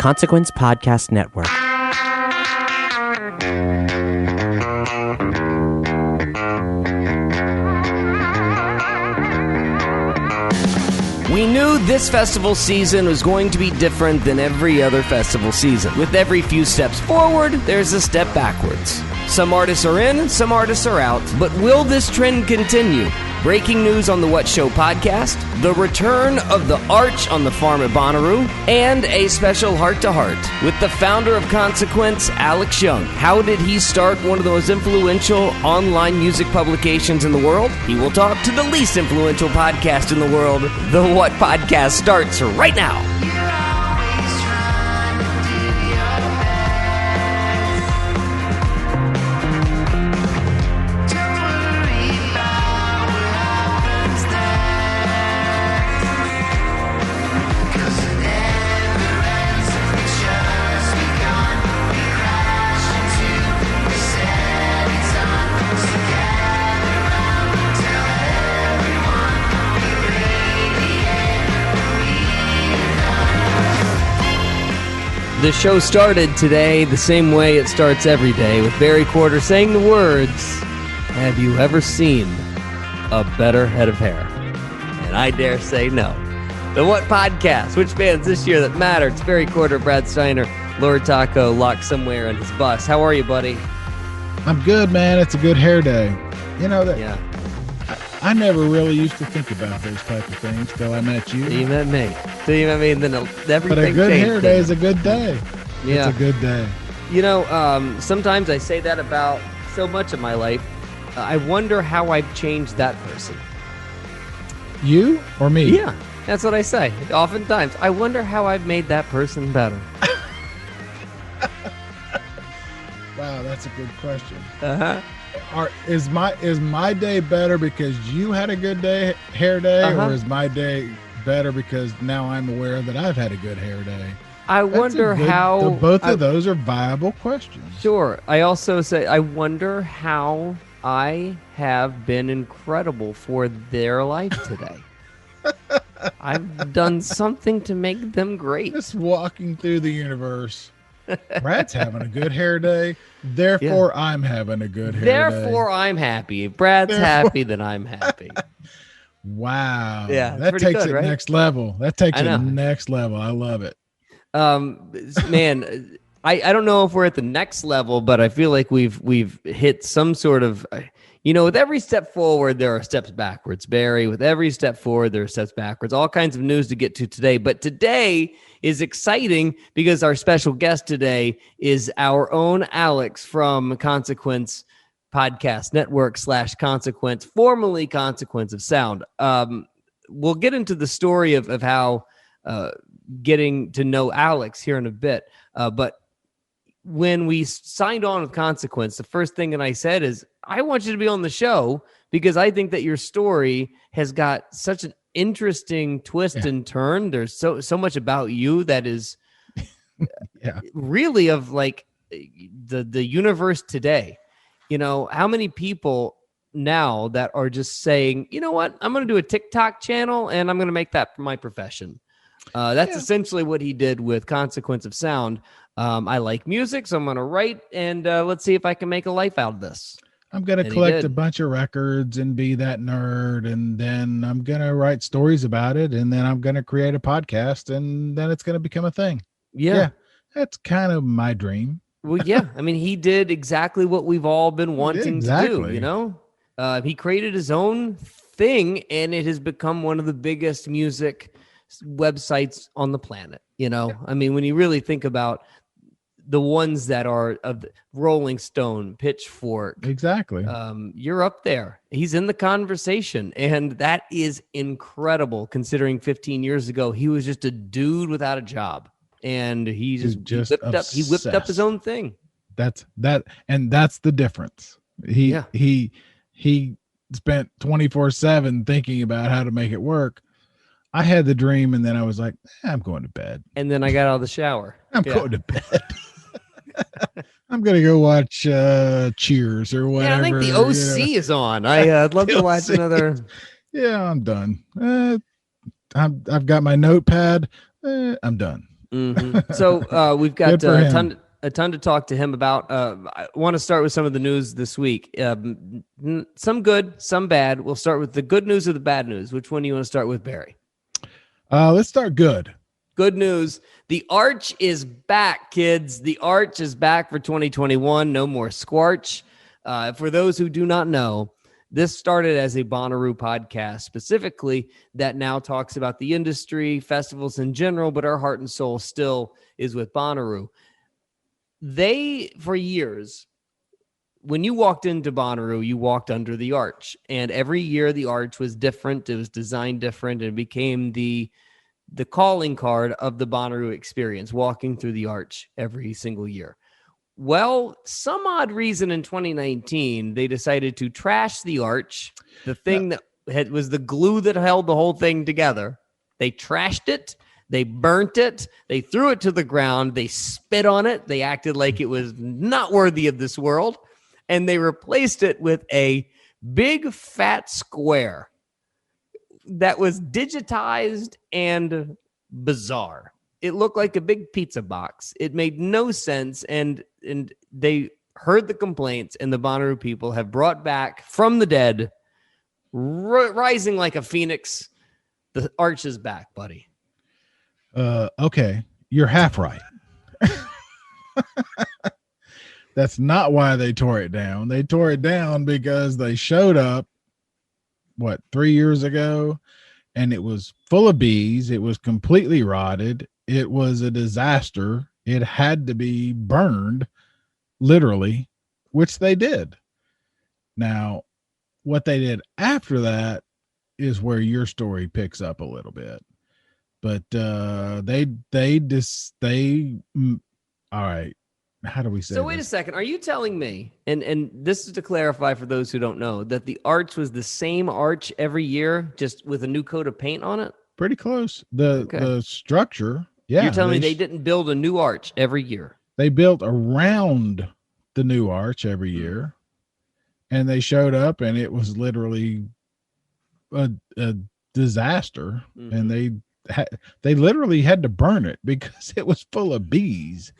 Consequence Podcast Network. We knew this festival season was going to be different than every other festival season. With every few steps forward, there's a step backwards. Some artists are in, some artists are out. But will this trend continue? Breaking news on the What Show podcast, the return of the Arch on the farm at Bonnaroo, and a special heart-to-heart with the founder of Consequence, Alex Young. How did he start one of the most influential online music publications in the world? He will talk to the least influential podcast in the world. The What Podcast starts right now. The show started today the same way it starts every day, with Barry Quarter saying the words, "Have you ever seen a better head of hair?" And I dare say no. The What Podcast, which bands this year that matter? It's Barry Quarter, Brad Steiner, Lord Taco locked somewhere on his bus. How are you, buddy? I'm good, man. It's a good hair day. You know that. Yeah. I never really used to think about those type of things till I met you. You met me. And then everything But a good changed. hair day is a good day. Yeah. It's a good day. You know, sometimes I say that about so much of my life. I wonder how I've changed that person. You or me? Yeah, that's what I say. Oftentimes, I wonder how I've made that person better. Wow, that's a good question. Uh-huh. Is my day better because you had a good hair day, or is my day better because now I'm aware that I've had a good hair day? I wonder how... Both of those are viable questions. Sure. I also say, I wonder how I have been incredible for their life today. I've done something to make them great. Just walking through the universe. Brad's having a good hair day. Therefore, yeah. I'm having a good hair day. Therefore, I'm happy. If Brad's happy, then I'm happy. Wow. Yeah, that takes good, it right? next level. That takes it next level. I love it. Man, I don't know if we're at the next level, but I feel like we've hit some sort of, with every step forward, there are steps backwards, Barry. With every step forward, there are steps backwards. All kinds of news to get to today. But today is exciting because our special guest today is our own Alex from Consequence Podcast Network / Consequence, formerly Consequence of Sound. We'll get into the story of how getting to know Alex here in a bit. But when we signed on with Consequence, the first thing that I said is, I want you to be on the show because I think that your story has got such an interesting twist and turn. There's so much about you that is really of like the universe today. How many people now that are just saying, you know what, I'm going to do a TikTok channel and I'm going to make that my profession. That's essentially what he did with Consequence of Sound. I like music, so I'm going to write and let's see if I can make a life out of this. I'm going to collect a bunch of records and be that nerd. And then I'm going to write stories about it. And then I'm going to create a podcast and then it's going to become a thing. Yeah. That's kind of my dream. Well, yeah. I mean, he did exactly what we've all been wanting to do, He created his own thing and it has become one of the biggest music websites on the planet. I mean, when you really think about the ones that are of Rolling Stone, Pitchfork, exactly. You're up there. He's in the conversation, and that is incredible. Considering 15 years ago, he was just a dude without a job, and he whipped up his own thing. That's the difference. He spent 24/7 thinking about how to make it work. I had the dream, and then I was like, I'm going to bed. And then I got out of the shower. I'm going to bed. I'm going to go watch Cheers or whatever. Yeah, I think the OC is on. I'd love to watch another. Yeah, I'm done. I've got my notepad. I'm done. Mm-hmm. So we've got a ton to talk to him about. I want to start with some of the news this week. Some good, some bad. We'll start with the good news or the bad news. Which one do you want to start with, Barry? Let's start good. Good news. The Arch is back, kids. The Arch is back for 2021. No more Squarch. For those who do not know, this started as a Bonnaroo podcast specifically that now talks about the industry, festivals in general, but our heart and soul still is with Bonnaroo. They, for years, when you walked into Bonnaroo, you walked under the Arch. And every year the Arch was different. It was designed different. And it became the calling card of the Bonnaroo experience, walking through the Arch every single year. Well, some odd reason in 2019, they decided to trash the Arch, the thing that was the glue that held the whole thing together. They trashed it. They burnt it. They threw it to the ground. They spit on it. They acted like it was not worthy of this world. And they replaced it with a big fat square that was digitized and bizarre. It looked like a big pizza box. It made no sense. And they heard the complaints, and the Bonnaroo people have brought back from the dead, rising like a phoenix. The Arch is back, buddy. Okay. You're half right. That's not why they tore it down. They tore it down because they showed up, 3 years ago, and it was full of bees. It was completely rotted. It was a disaster. It had to be burned, literally, which they did. Now, what they did after that is where your story picks up a little bit. But all right. How do we say so wait this? a second. Are you telling me, and this is to clarify for those who don't know, that the Arch was the same Arch every year, just with a new coat of paint on it? Pretty close. The structure. Yeah. You're telling me they didn't build a new Arch every year? They built around the new Arch every year, and they showed up, and it was literally a disaster. Mm-hmm. And they literally had to burn it because it was full of bees.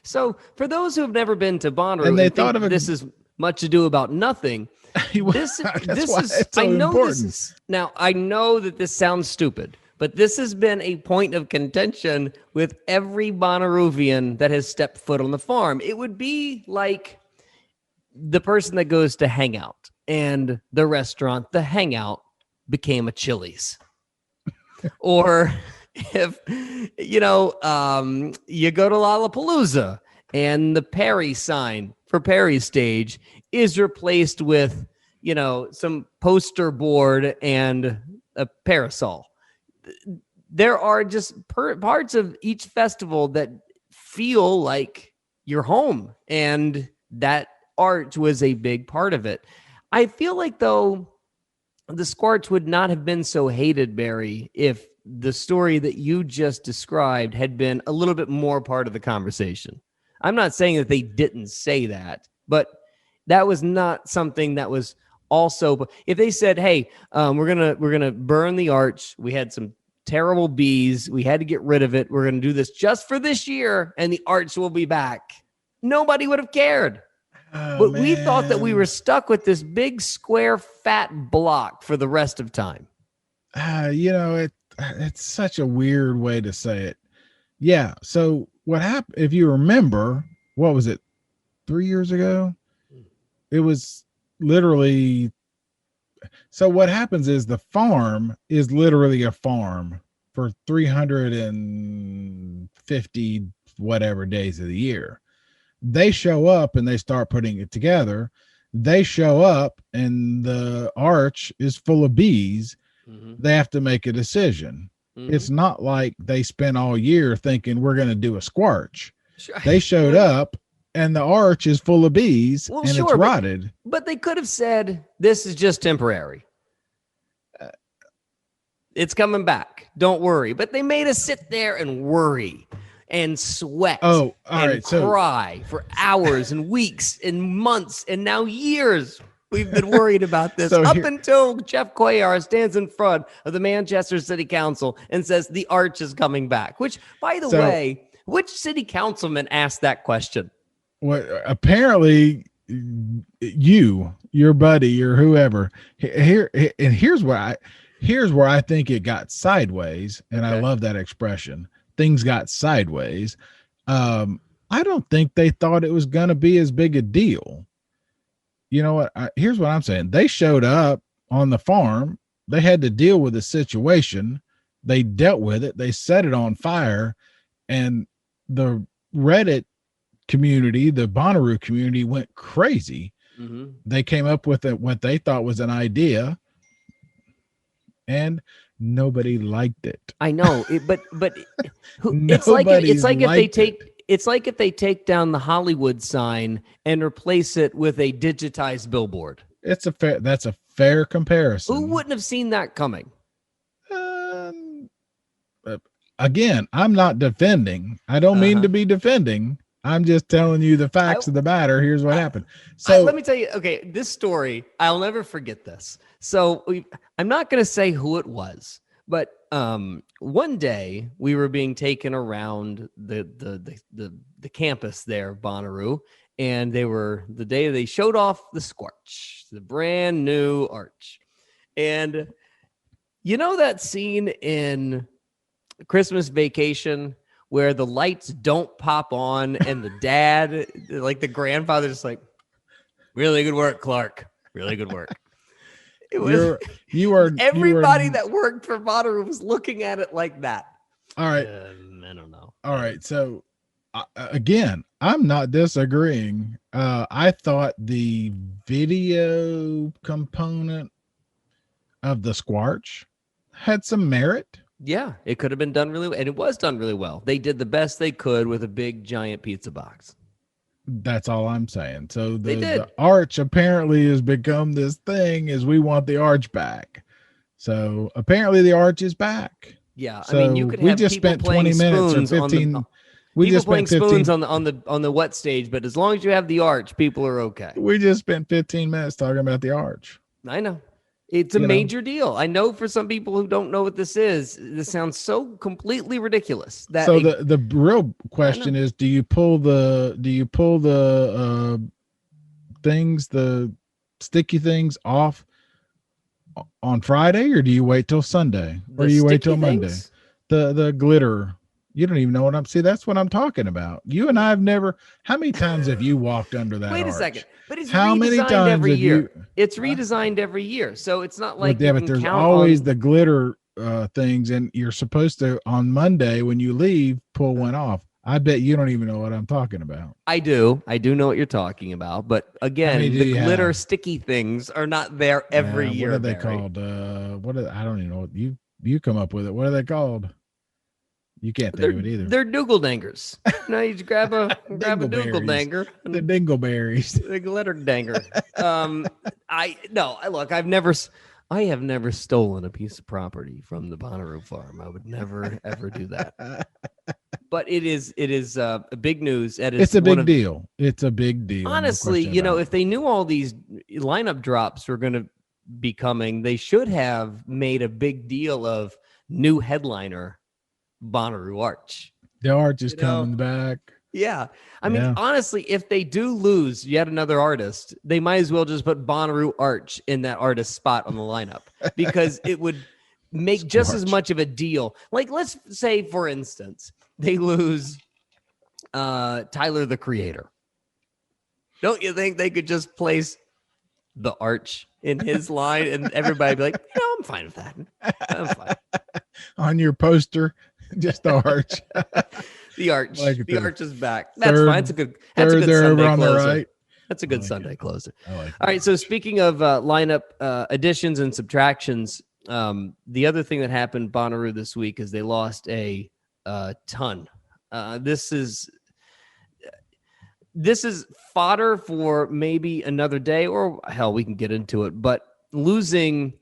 So for those who have never been to Bonnaroo, and they thought of it, this is much ado about nothing. I know that this sounds stupid, but this has been a point of contention with every Bonnaroovian that has stepped foot on the farm. It would be like the person that goes to Hangout, and the restaurant, the Hangout, became a Chili's. Or if, you go to Lollapalooza and the Perry sign for Perry Stage is replaced with, some poster board and a parasol. There are just parts of each festival that feel like you're home, and that Arch was a big part of it. I feel like, though, the Squarch would not have been so hated, Barry, if the story that you just described had been a little bit more part of the conversation. I'm not saying that they didn't say that, but that was not something that was also. But if they said, "Hey, we're gonna burn the Arch. We had some terrible bees. We had to get rid of it. We're gonna do this just for this year, and the Arch will be back," nobody would have cared. But we thought that we were stuck with this big square fat block for the rest of time. It's such a weird way to say it. Yeah. So what happened, if you remember, what was it, 3 years ago? It was literally. So what happens is the farm is literally a farm for 350 whatever days of the year. They show up and they start putting it together. They show up and the Arch is full of bees. Mm-hmm. They have to make a decision. Mm-hmm. It's not like they spent all year thinking we're going to do a Squarch. Sure. They showed up and the Arch is full of bees it's rotted. But they could have said, this is just temporary. It's coming back. Don't worry. But they made us sit there and worry and sweat cry for hours and weeks and months and now years We've been worried about this until Jeff Cuellar stands in front of the Manchester City Council and says the arch is coming back. Which, by the way, which city councilman asked that question? Well, apparently your buddy or whoever here, and here's where I think it got sideways, and I love that expression. Things got sideways. I don't think they thought it was going to be as big a deal. You know what? Here's what I'm saying. They showed up on the farm. They had to deal with the situation. They dealt with it. They set it on fire, and the Reddit community, the Bonnaroo community, went crazy. Mm-hmm. They came up with what they thought was an idea, and nobody liked it. I know, but it's like if they take down the Hollywood sign and replace it with a digitized billboard. That's a fair comparison. Who wouldn't have seen that coming? Again, I'm not defending. I don't mean to be defending. I'm just telling you the facts of the matter. Here's what happened. So let me tell you, okay, this story, I'll never forget this. So I'm not going to say who it was, but one day we were being taken around the campus there of Bonnaroo, and the day they showed off the Squarch, the brand new arch. And you know that scene in Christmas Vacation where the lights don't pop on and the dad, like the grandfather, just like, really good work, Clark. Really good work. It was everybody that worked for Bonnaroo was looking at it like that. All right. I don't know. All right. So again, I'm not disagreeing. I thought the video component of the Squarch had some merit. Yeah, it could have been done really well, and it was done really well. They did the best they could with a big, giant pizza box. That's all I'm saying. So the arch apparently has become this thing as we want the arch back. So apparently the arch is back. Yeah, so I mean, you could have just spent 20 minutes or 15. We just playing spent 15 spoons on the wet stage, but as long as you have the arch, people are okay. We just spent 15 minutes talking about the arch. I know. It's a major deal. I know for some people who don't know what this is, this sounds so completely ridiculous. So the real question is, do you pull the things, the sticky things off on Friday, or do you wait till Sunday, or do you wait till Monday? The glitter. You don't even know what that's what I'm talking about. You and I have never. How many times have you walked under that? Wait arch? A second. But it's how many times every year. You, it's redesigned every year, so it's not like but there's always the glitter things, and you're supposed to on Monday when you leave pull one off. I bet you don't even know what I'm talking about. I do know what you're talking about, but again, the glitter sticky things are not there every year. What are they called? I don't even know what you come up with it. What are they called? You can't think of it either. They're Doogledangers. No, you just grab a Doogledanger. The Dingleberries. The glitter danger. I have never stolen a piece of property from the Bonnaroo farm. I would never ever do that. But it is big news. It's a big deal. It's a big deal. Honestly, if they knew all these lineup drops were going to be coming, they should have made a big deal of new headliner Bonnaroo arch. The arch is coming back. Yeah. I mean, honestly, if they do lose yet another artist, they might as well just put Bonnaroo arch in that artist spot on the lineup, because it would make just as much of a deal. Like, let's say, for instance, they lose Tyler, the Creator. Don't you think they could just place the arch in his line and everybody be like, I'm fine with that. I'm fine. On your poster, just the arch. The arch. The arch is back. That's fine. That's a good Sunday closer. Right. That's a good Sunday closer. All right. So speaking of lineup additions and subtractions, the other thing that happened Bonnaroo this week is they lost a ton. This is fodder for maybe another day, or hell, we can get into it. But losing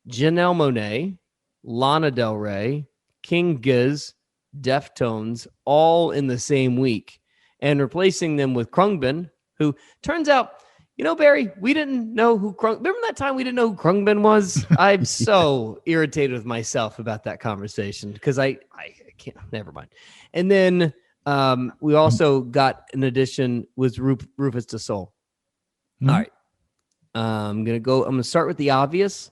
Janelle Monáe, Lana Del Rey, King Giz, Deftones, all in the same week, and replacing them with Krungbin, who turns out, Barry, we didn't know who remember that time we didn't know who Krungben was? I'm so irritated with myself about that conversation because I can't, never mind. And then we also got an addition was Rufus de Sol. Mm-hmm. All right. I'm going to start with the obvious.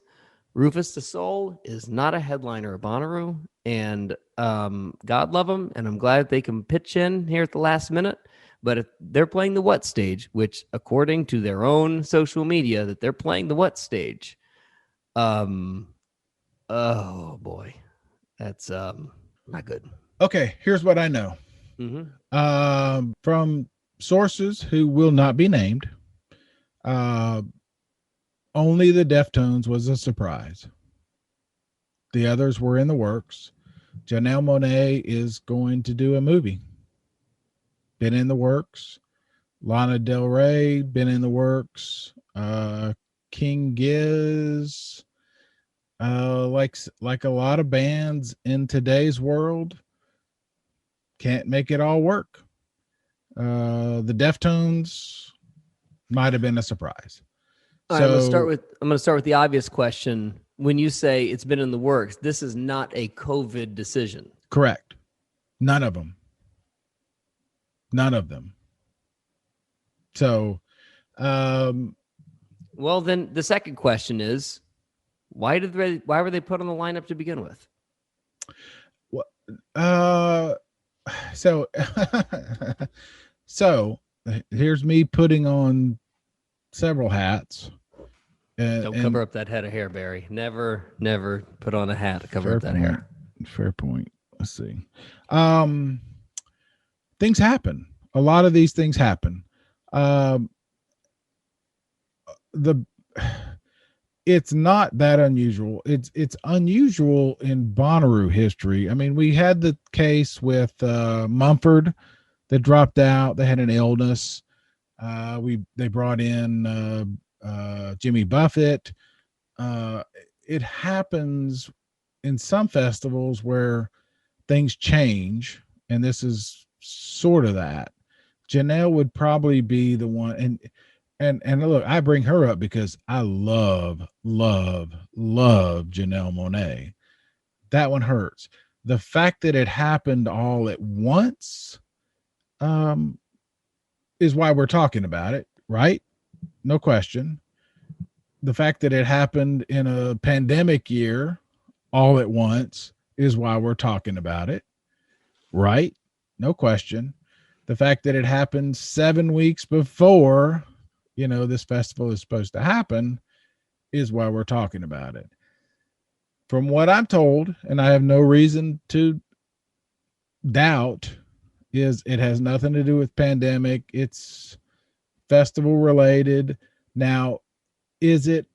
Rufus de Sol is not a headliner of Bonnaroo, and God love him, and I'm glad they can pitch in here at the last minute. But if they're playing the what stage, which according to their own social media, that they're playing the what stage, oh boy, that's not good. Okay, here's what I know. Mm-hmm. From sources who will not be named, only the Deftones was a surprise. The others were in the works. Janelle Monáe is going to do a movie. Been in the works. Lana Del Rey, been in the works. King Giz, like a lot of bands in today's world, can't make it all work. The Deftones might have been a surprise. All right, I'm going to start with the obvious question. When you say it's been in the works, this is not a COVID decision. Correct. None of them. So, well, then the second question is, why were they put on the lineup to begin with? So here's me putting on several hats. Don't cover up that head of hair, Barry. Never put on a hat to cover up that hair. Fair point. Let's see. Things happen. A lot of these things happen. It's not that unusual. It's unusual in Bonnaroo history. I mean, we had the case with Mumford that dropped out. They had an illness. They brought in Jimmy Buffett. It happens in some festivals where things change, and this is sort of that. Janelle would probably be the one, and look, I bring her up because I love Janelle Monáe. That one hurts. The fact that it happened all at once is why we're talking about it, right? No question. The fact that it happened in a pandemic year all at once is why we're talking about it, right? No question. The fact that it happened 7 weeks before, this festival is supposed to happen is why we're talking about it. From what I'm told, and I have no reason to doubt, is it has nothing to do with pandemic. It's festival related. Now, is it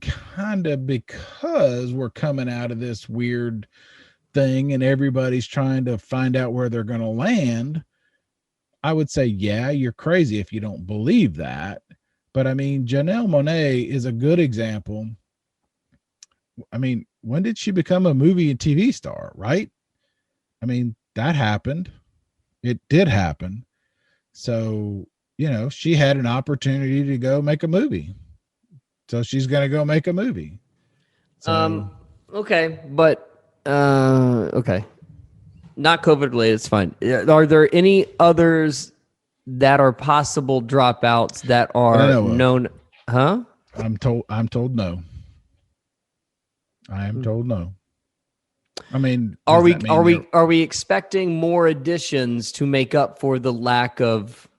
kind of because we're coming out of this weird thing and everybody's trying to find out where they're going to land? I would say, yeah, you're crazy if you don't believe that. But I mean, Janelle Monáe is a good example. I mean, when did she become a movie and TV star, right? I mean, that happened. It did happen. So, she had an opportunity to go make a movie. So she's going to go make a movie. So, okay. But, okay. Not COVID related. It's fine. Are there any others that are possible dropouts that are known? Huh? I'm told no. I am told no. I mean, are we expecting more additions to make up for the lack of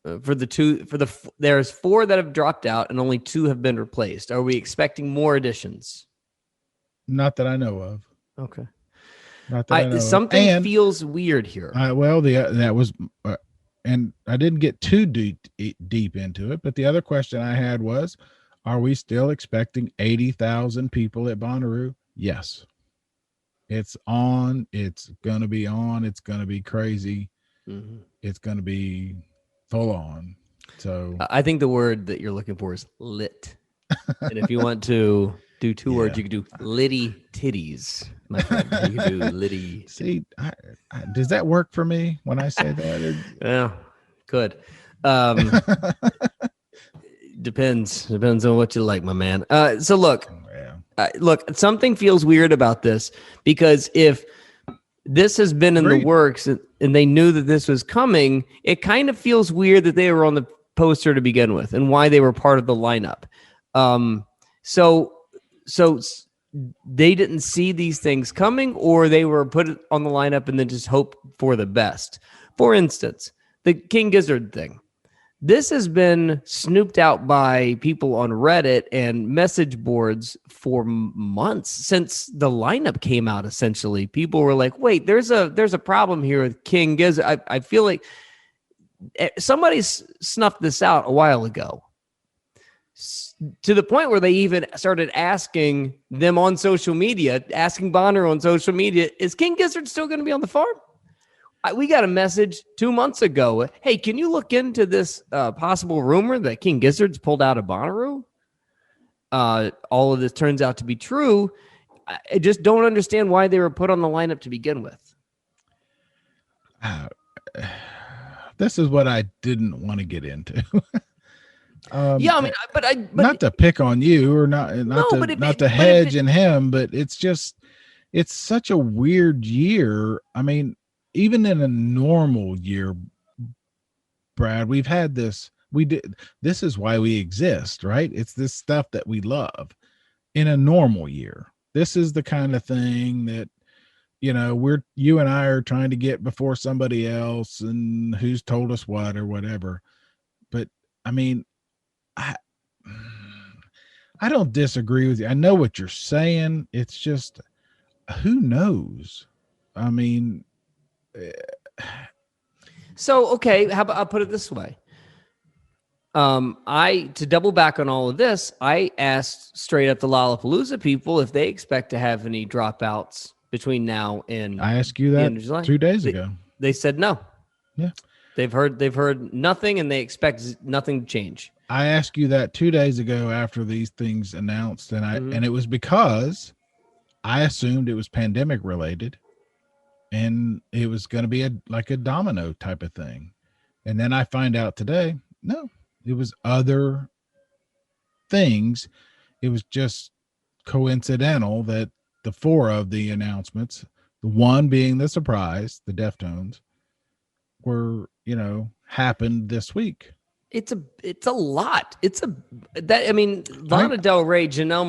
there's 4 that have dropped out and only 2 have been replaced. Are we expecting more additions? Not that I know of. Okay. Not that I know something of. feels weird here. That was, and I didn't get too deep into it, but the other question I had was, are we still expecting 80,000 people at Bonnaroo? Yes. It's on. It's going to be on. It's going to be crazy. Mm-hmm. It's going to be full on. So I think the word that you're looking for is lit. And if you want to do 2 words, you can do litty titties, my friend. You can do litty. See, does that work for me when I say that? Yeah, good. Depends on what you like, my man. So look, something feels weird about this, because if this has been in the works and they knew that this was coming, it kind of feels weird that they were on the poster to begin with and why they were part of the lineup. So they didn't see these things coming, or they were put on the lineup and then just hope for the best. For instance, the King Gizzard thing. This has been snooped out by people on Reddit and message boards for months since the lineup came out. Essentially, people were like, "Wait, there's a problem here with King Gizzard." I feel like somebody snuffed this out a while ago, to the point where they even started asking them on social media, asking Bonnaroo on social media, "Is King Gizzard still going to be on the farm?" We got a message 2 months ago. "Hey, can you look into this possible rumor that King Gizzard's pulled out of Bonnaroo?" All of this turns out to be true. I just don't understand why they were put on the lineup to begin with. This is what I didn't want to get into. Yeah, I mean, but not to pick on you or not to hedge in him, but it's such a weird year. I mean, even in a normal year, Brad, we've had this. This is why we exist, right? It's this stuff that we love. In a normal year, this is the kind of thing that, you and I are trying to get before somebody else, and who's told us what or whatever. But I mean, I don't disagree with you. I know what you're saying. It's just, who knows? I mean, so, okay, how about I'll put it this way. To double back on all of this, I asked straight up the Lollapalooza people if they expect to have any dropouts between now and I asked you that 2 days ago. They said no. Yeah. They've heard nothing, and they expect nothing to change. I asked you that 2 days ago after these things announced, and it was because I assumed it was pandemic related. And it was going to be like a domino type of thing. And then I find out today, no, it was other things. It was just coincidental that the four of the announcements, the one being the surprise, the Deftones, were, happened this week. It's a lot. Lana Del Rey, Janelle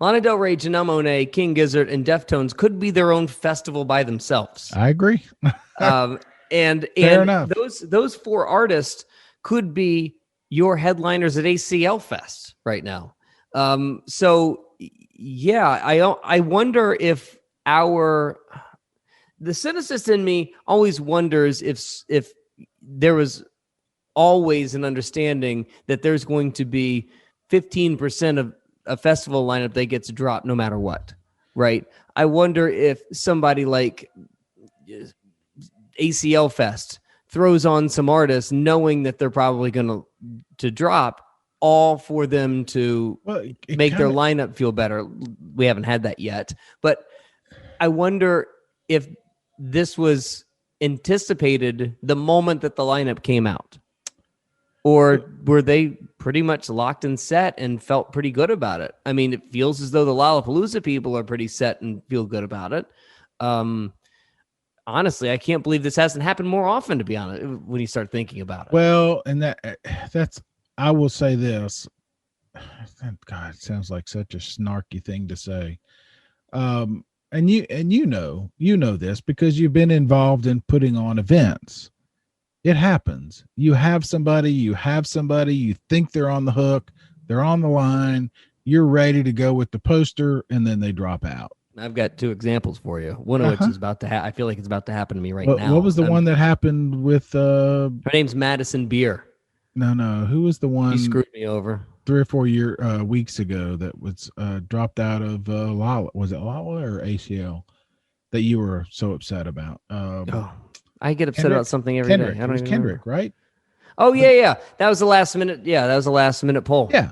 Monáe, King Gizzard, and Deftones could be their own festival by themselves. I agree. And Fair enough. Those four artists could be your headliners at ACL Fest right now. So yeah, I wonder if the cynicist in me always wonders if there was always an understanding that there's going to be 15% of a festival lineup that gets dropped no matter what, right? I wonder if somebody like ACL Fest throws on some artists knowing that they're probably going to drop, all for them to make their lineup feel better. We haven't had that yet, but I wonder if this was anticipated the moment that the lineup came out. Or were they pretty much locked and set and felt pretty good about it? I mean, it feels as though the Lollapalooza people are pretty set and feel good about it. Honestly, I can't believe this hasn't happened more often, to be honest, when you start thinking about it. Well, and I will say this. God, it sounds like such a snarky thing to say. And you know this because you've been involved in putting on events. It happens. You have somebody, you think they're on the hook, they're on the line, you're ready to go with the poster, and then they drop out. I've got two examples for you. One of which is about to I feel like it's about to happen to me right now. What was the one that happened with her name's Madison Beer. No. Who was the one? She screwed me over 3 or 4 weeks ago that was dropped out of Lala. Was it Lala or ACL that you were so upset about? I get upset about something every day. I don't even Kendrick, right? Oh yeah. That was the last minute. Yeah, that was the last minute poll. Yeah.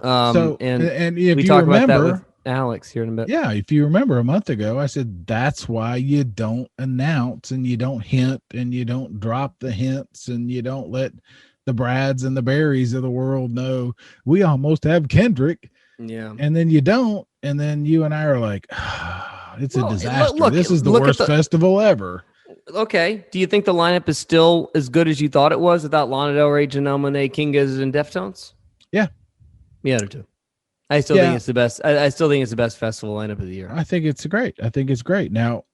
And if we you talk remember, about that with Alex here in a bit. Yeah, if you remember a month ago, I said that's why you don't announce and you don't hint and you don't drop the hints and you don't let the Brads and the Barrys of the world know we almost have Kendrick. Yeah. And then you don't. And then you and I are like, it's a disaster. Look, this is the worst festival ever. Okay. Do you think the lineup is still as good as you thought it was without Lana Del Rey, Janelle Monáe, King Gizzard, and Deftones? Yeah. Yeah, I do too. I still think it's the best. I still think it's the best festival lineup of the year. I think it's great. Now,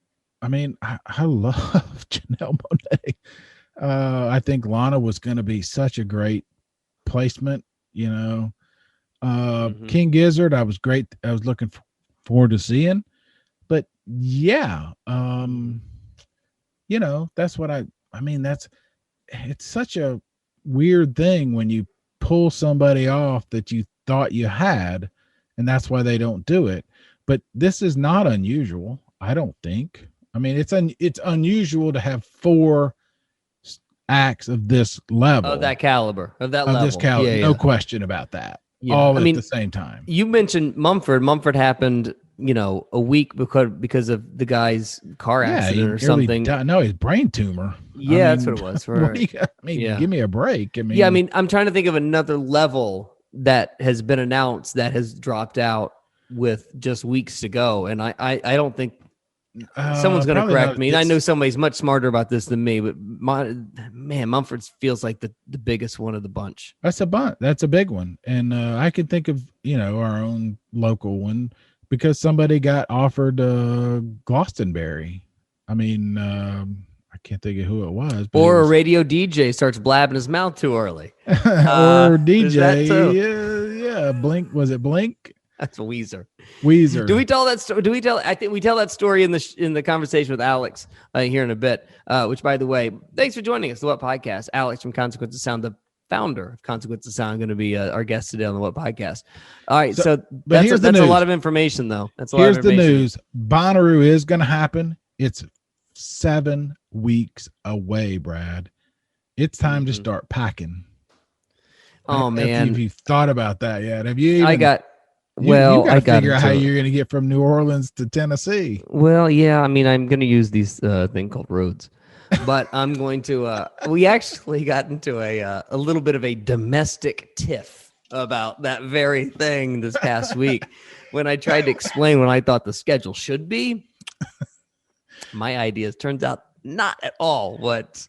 I mean, I love Janelle Monáe. I think Lana was going to be such a great placement, you know. King Gizzard, I was looking forward to seeing, but yeah, you know, that's what I mean, it's such a weird thing when you pull somebody off that you thought you had, and that's why they don't do it. But this is not unusual, I don't think. I mean, it's unusual to have 4 acts of this level, of that caliber, Yeah. No question about that. Yeah. All at the same time. You mentioned Mumford. Mumford happened, you know, a week because of the guy's car accident or something. No, his brain tumor. Yeah, that's what it was. Right. Give me a break. I'm trying to think of another level that has been announced that has dropped out with just weeks to go, and I don't think someone's going to correct me. And I know somebody's much smarter about this than me, but Mumford feels like the biggest one of the bunch. That's a big one. And I can think of, you know, our own local one because somebody got offered Glastonbury. I mean, I can't think of who it was. Or a radio DJ starts blabbing his mouth too early. Or DJ. Yeah. Blink. Was it Blink? That's Weezer. Do we tell that story? I think we tell that story in the conversation with Alex here in a bit. Which, by the way, thanks for joining us. The What Podcast? Alex from Consequence of Sound, the founder of Consequence of Sound, going to be our guest today on the What Podcast. All right, so that's a lot of information, though. Here's the news: Bonnaroo is going to happen. It's 7 weeks away, Brad. It's time to start packing. Oh man, have you thought about that yet? Have you? I got to figure out how you're going to get from New Orleans to Tennessee. Well, yeah, I mean, I'm going to use these thing called roads, but I'm going to. We actually got into a little bit of a domestic tiff about that very thing this past week when I tried to explain what I thought the schedule should be. My ideas turns out not at all what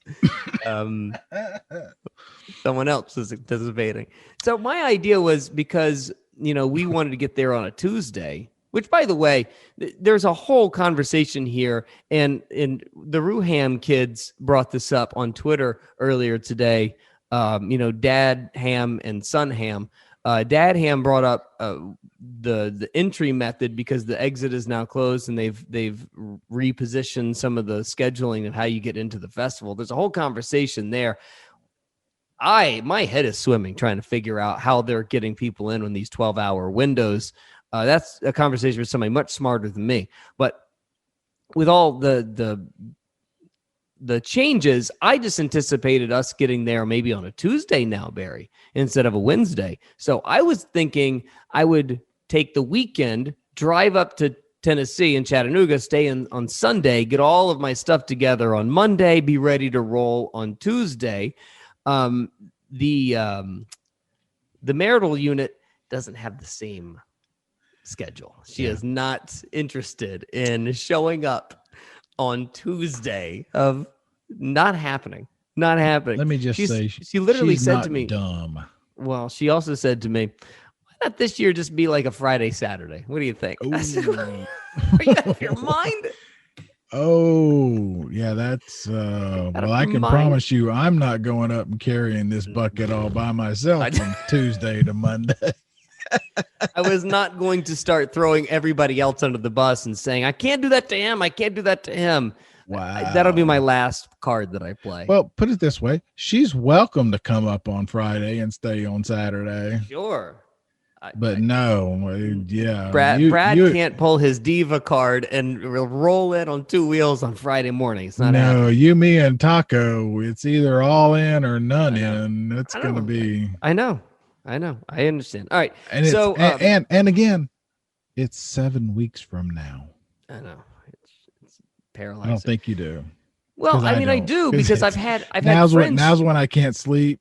someone else was anticipating. So my idea was because, you know, we wanted to get there on a Tuesday, which, by the way, there's a whole conversation here. And the Ruham kids brought this up on Twitter earlier today. You know, Dad Ham and Son Ham. Dad Ham brought up the entry method because the exit is now closed and they've repositioned some of the scheduling and how you get into the festival. There's a whole conversation there. My head is swimming trying to figure out how they're getting people in these 12-hour windows. That's a conversation with somebody much smarter than me. But with all the changes, I just anticipated us getting there maybe on a Tuesday now, Barry, instead of a Wednesday. So I was thinking I would take the weekend, drive up to Tennessee and Chattanooga, stay in on Sunday, get all of my stuff together on Monday, be ready to roll on Tuesday. The marital unit doesn't have the same schedule. She is not interested in showing up on Tuesday. Of not happening. Let me just say, she literally said to me, dumb. Well, she also said to me, why not this year just be like a Friday, Saturday? What do you think? I said, are you out of your mind? Oh, yeah, that's well, I can promise you I'm not going up and carrying this bucket all by myself from Tuesday to Monday. I was not going to start throwing everybody else under the bus and saying, I can't do that to him. I can't do that to him. Wow. That'll be my last card that I play. Well, put it this way. She's welcome to come up on Friday and stay on Saturday. Sure. But no, yeah. Brad can't pull his diva card and roll in on 2 wheels on Friday morning. It's not happening. You, me, and Taco. It's either all in or none in. It's going to be. I know. I understand. All right. And so and again, it's 7 weeks from now. I know. It's paralyzing. I don't think you do. Well, I mean, I do because I've had friends. When, now's when I can't sleep.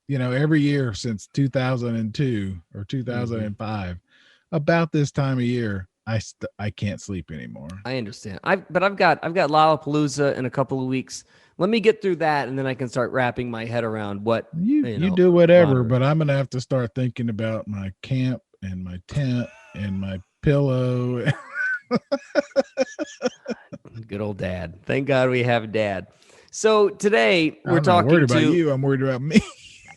every year since 2002 or 2005, about this time of year, I can't sleep anymore. I understand. I've got Lollapalooza in a couple of weeks. Let me get through that, and then I can start wrapping my head around what you do whatever, but I'm gonna have to start thinking about my camp and my tent and my pillow. Good old Dad. Thank God we have Dad. So today we're I'm talking not worried to about you. I'm worried about me.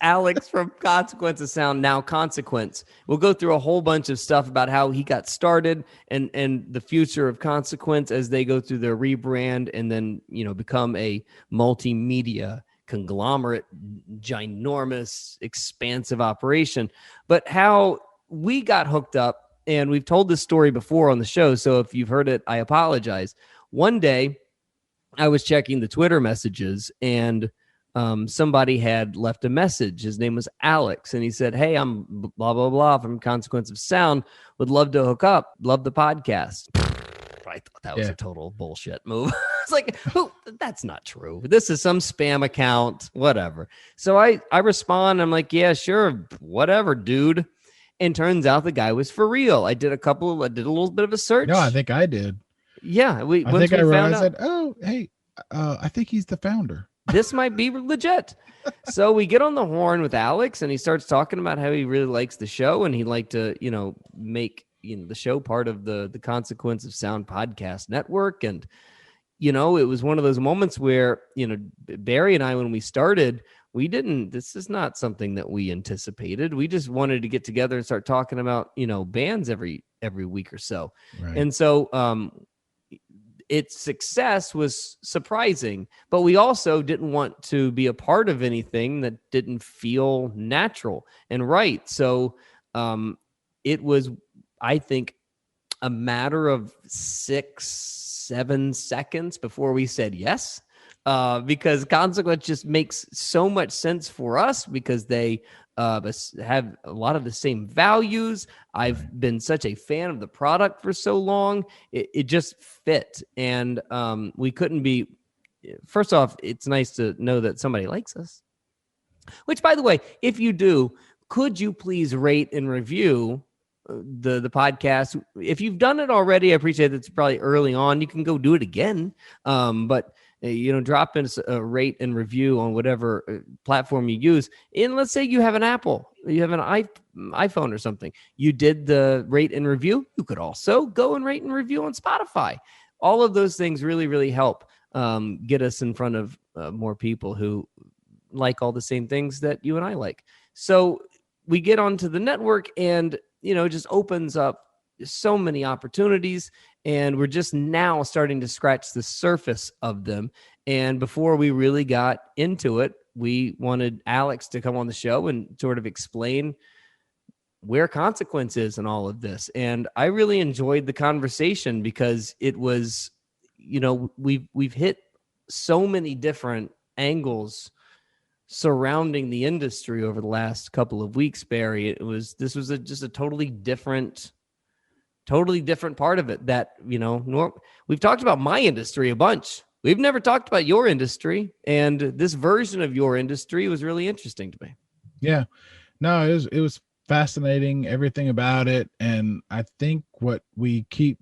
Alex from Consequence of Sound, now Consequence. We'll go through a whole bunch of stuff about how he got started and the future of Consequence as they go through their rebrand and then, become a multimedia conglomerate, ginormous, expansive operation. But how we got hooked up, and we've told this story before on the show, so if you've heard it, I apologize. One day, I was checking the Twitter messages, and somebody had left a message. His name was Alex, and he said, "Hey, I'm blah, blah, blah from Consequence of Sound. Would love to hook up. Love the podcast." I thought that was a total bullshit move. It's like, that's not true. This is some spam account, whatever. So I respond. I'm like, yeah, sure, whatever, dude. And turns out the guy was for real. I did a little bit of a search. No, I think I did. Yeah, I said, "Oh, hey, I think he's the founder. This might be legit." So we get on the horn with Alex, and he starts talking about how he really likes the show, and he'd like to, make the show part of the Consequence of Sound podcast network. And it was one of those moments where Barry and I, when we started, this is not something that we anticipated. We just wanted to get together and start talking about bands every week or so. Right. And so its success was surprising, but we also didn't want to be a part of anything that didn't feel natural and right. So it was, I think, a matter of 6-7 seconds before we said yes, because Consequence just makes so much sense for us because they have a lot of the same values. I've been such a fan of the product for so long. It just fit. And we couldn't be, first off, it's nice to know that somebody likes us, which, by the way, if you do, could you please rate and review the podcast? If you've done it already, I appreciate that. It's probably early on. You can go do it again. But drop in a rate and review on whatever platform you use. And let's say you have an Apple, you have an iPhone or something. You did the rate and review. You could also go and rate and review on Spotify. All of those things really, really help get us in front of more people who like all the same things that you and I like. So we get onto the network, and it just opens up so many opportunities, and we're just now starting to scratch the surface of them. And before we really got into it, we wanted Alex to come on the show and sort of explain where Consequence is in all of this. And I really enjoyed the conversation because it was, we've hit so many different angles surrounding the industry over the last couple of weeks, Barry. This was just a totally different part of it that, we've talked about my industry a bunch. We've never talked about your industry, and this version of your industry was really interesting to me. Yeah, no, it was fascinating, everything about it. And I think what we keep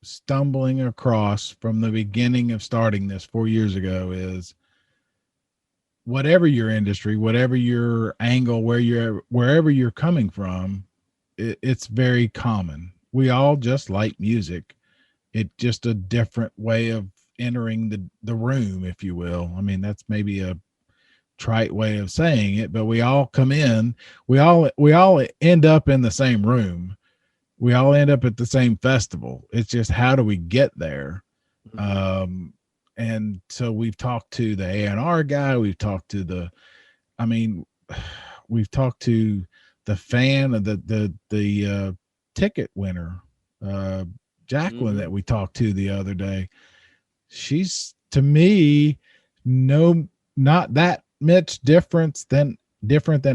stumbling across from the beginning of starting this 4 years ago is whatever your industry, whatever your angle, wherever you're coming from, it's very common. We all just like music. It's just a different way of entering the room, if you will. I mean, that's maybe a trite way of saying it, but we all come in, we all end up in the same room. We all end up at the same festival. It's just, how do we get there? Mm-hmm. And so we've talked to the A&R guy. We've talked to the fan of the ticket winner, Jacqueline, that we talked to the other day. She's, to me, not that much different than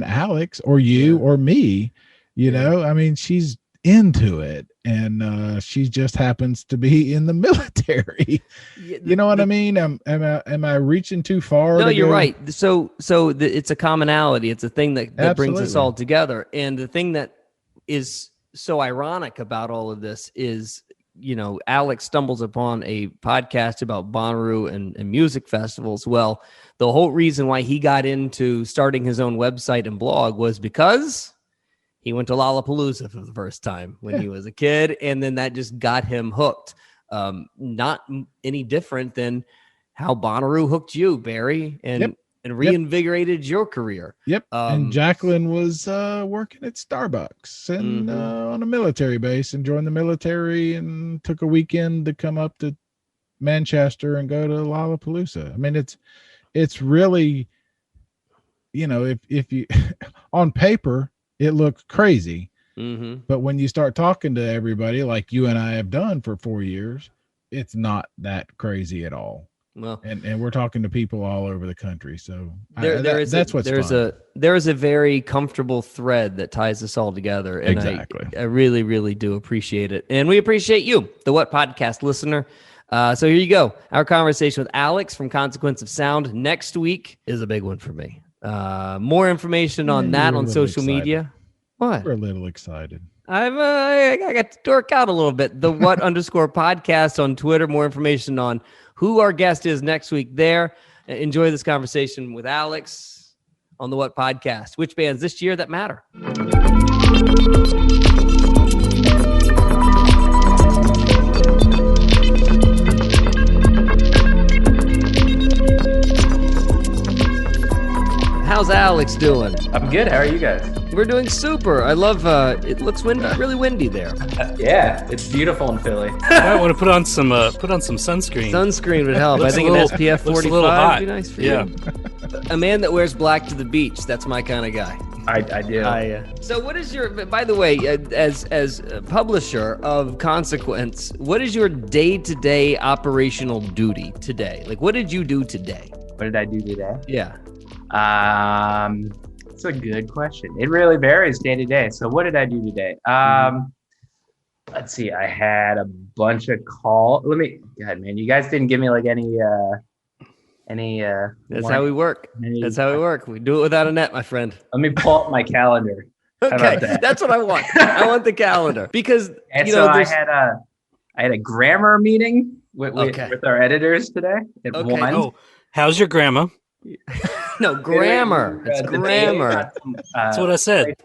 Alex or you or me. I mean, she's into it, and she just happens to be in the military. You know what I mean? Am I reaching too far? No, you're right. So it's a commonality. It's a thing that brings us all together. And the thing that is so ironic about all of this is, Alex stumbles upon a podcast about Bonnaroo and music festivals. Well, the whole reason why he got into starting his own website and blog was because he went to Lollapalooza for the first time when he was a kid, and then that just got him hooked. Not any different than how Bonnaroo hooked you, Barry, and reinvigorated your career. Yep. And Jacqueline was working at Starbucks and on a military base, and joined the military and took a weekend to come up to Manchester and go to Lollapalooza. I mean, it's really, if you on paper it looks crazy, but when you start talking to everybody like you and I have done for 4 years, it's not that crazy at all. Well, and we're talking to people all over the country, so that's what's fun. There is a very comfortable thread that ties us all together, and exactly. I really, really do appreciate it, and we appreciate you, the What Podcast listener. So here you go, our conversation with Alex from Consequence of Sound. Next week is a big one for me. More information on that on social media. What? We're a little excited. I got to dork out a little bit. The What _ podcast on Twitter. More information on who our guest is next week there. Enjoy this conversation with Alex on the What Podcast. Which bands this year that matter? How's Alex doing? I'm good. How are you guys? We're doing super. I love it looks windy, really windy there. Yeah, it's beautiful in Philly. I want to put on some sunscreen. Sunscreen would help. I think an SPF 45 would be nice for you. A man that wears black to the beach. That's my kind of guy. I do. So what is your, by the way, as a publisher of Consequence, what is your day-to-day operational duty today? Like, what did you do today? What did I do today? Yeah. It's a good question. It really varies day to day. So what did I do today? Let's see. I had a bunch of calls. God, man, you guys didn't give me like any. That's how we work. That's how we work. We do it without a net, my friend. Let me pull up my calendar. Okay, that's what I want. I want the calendar because I had a grammar meeting with our editors today at 1. Oh, how's your grammar? No, grammar. It's grammar. That's what I said.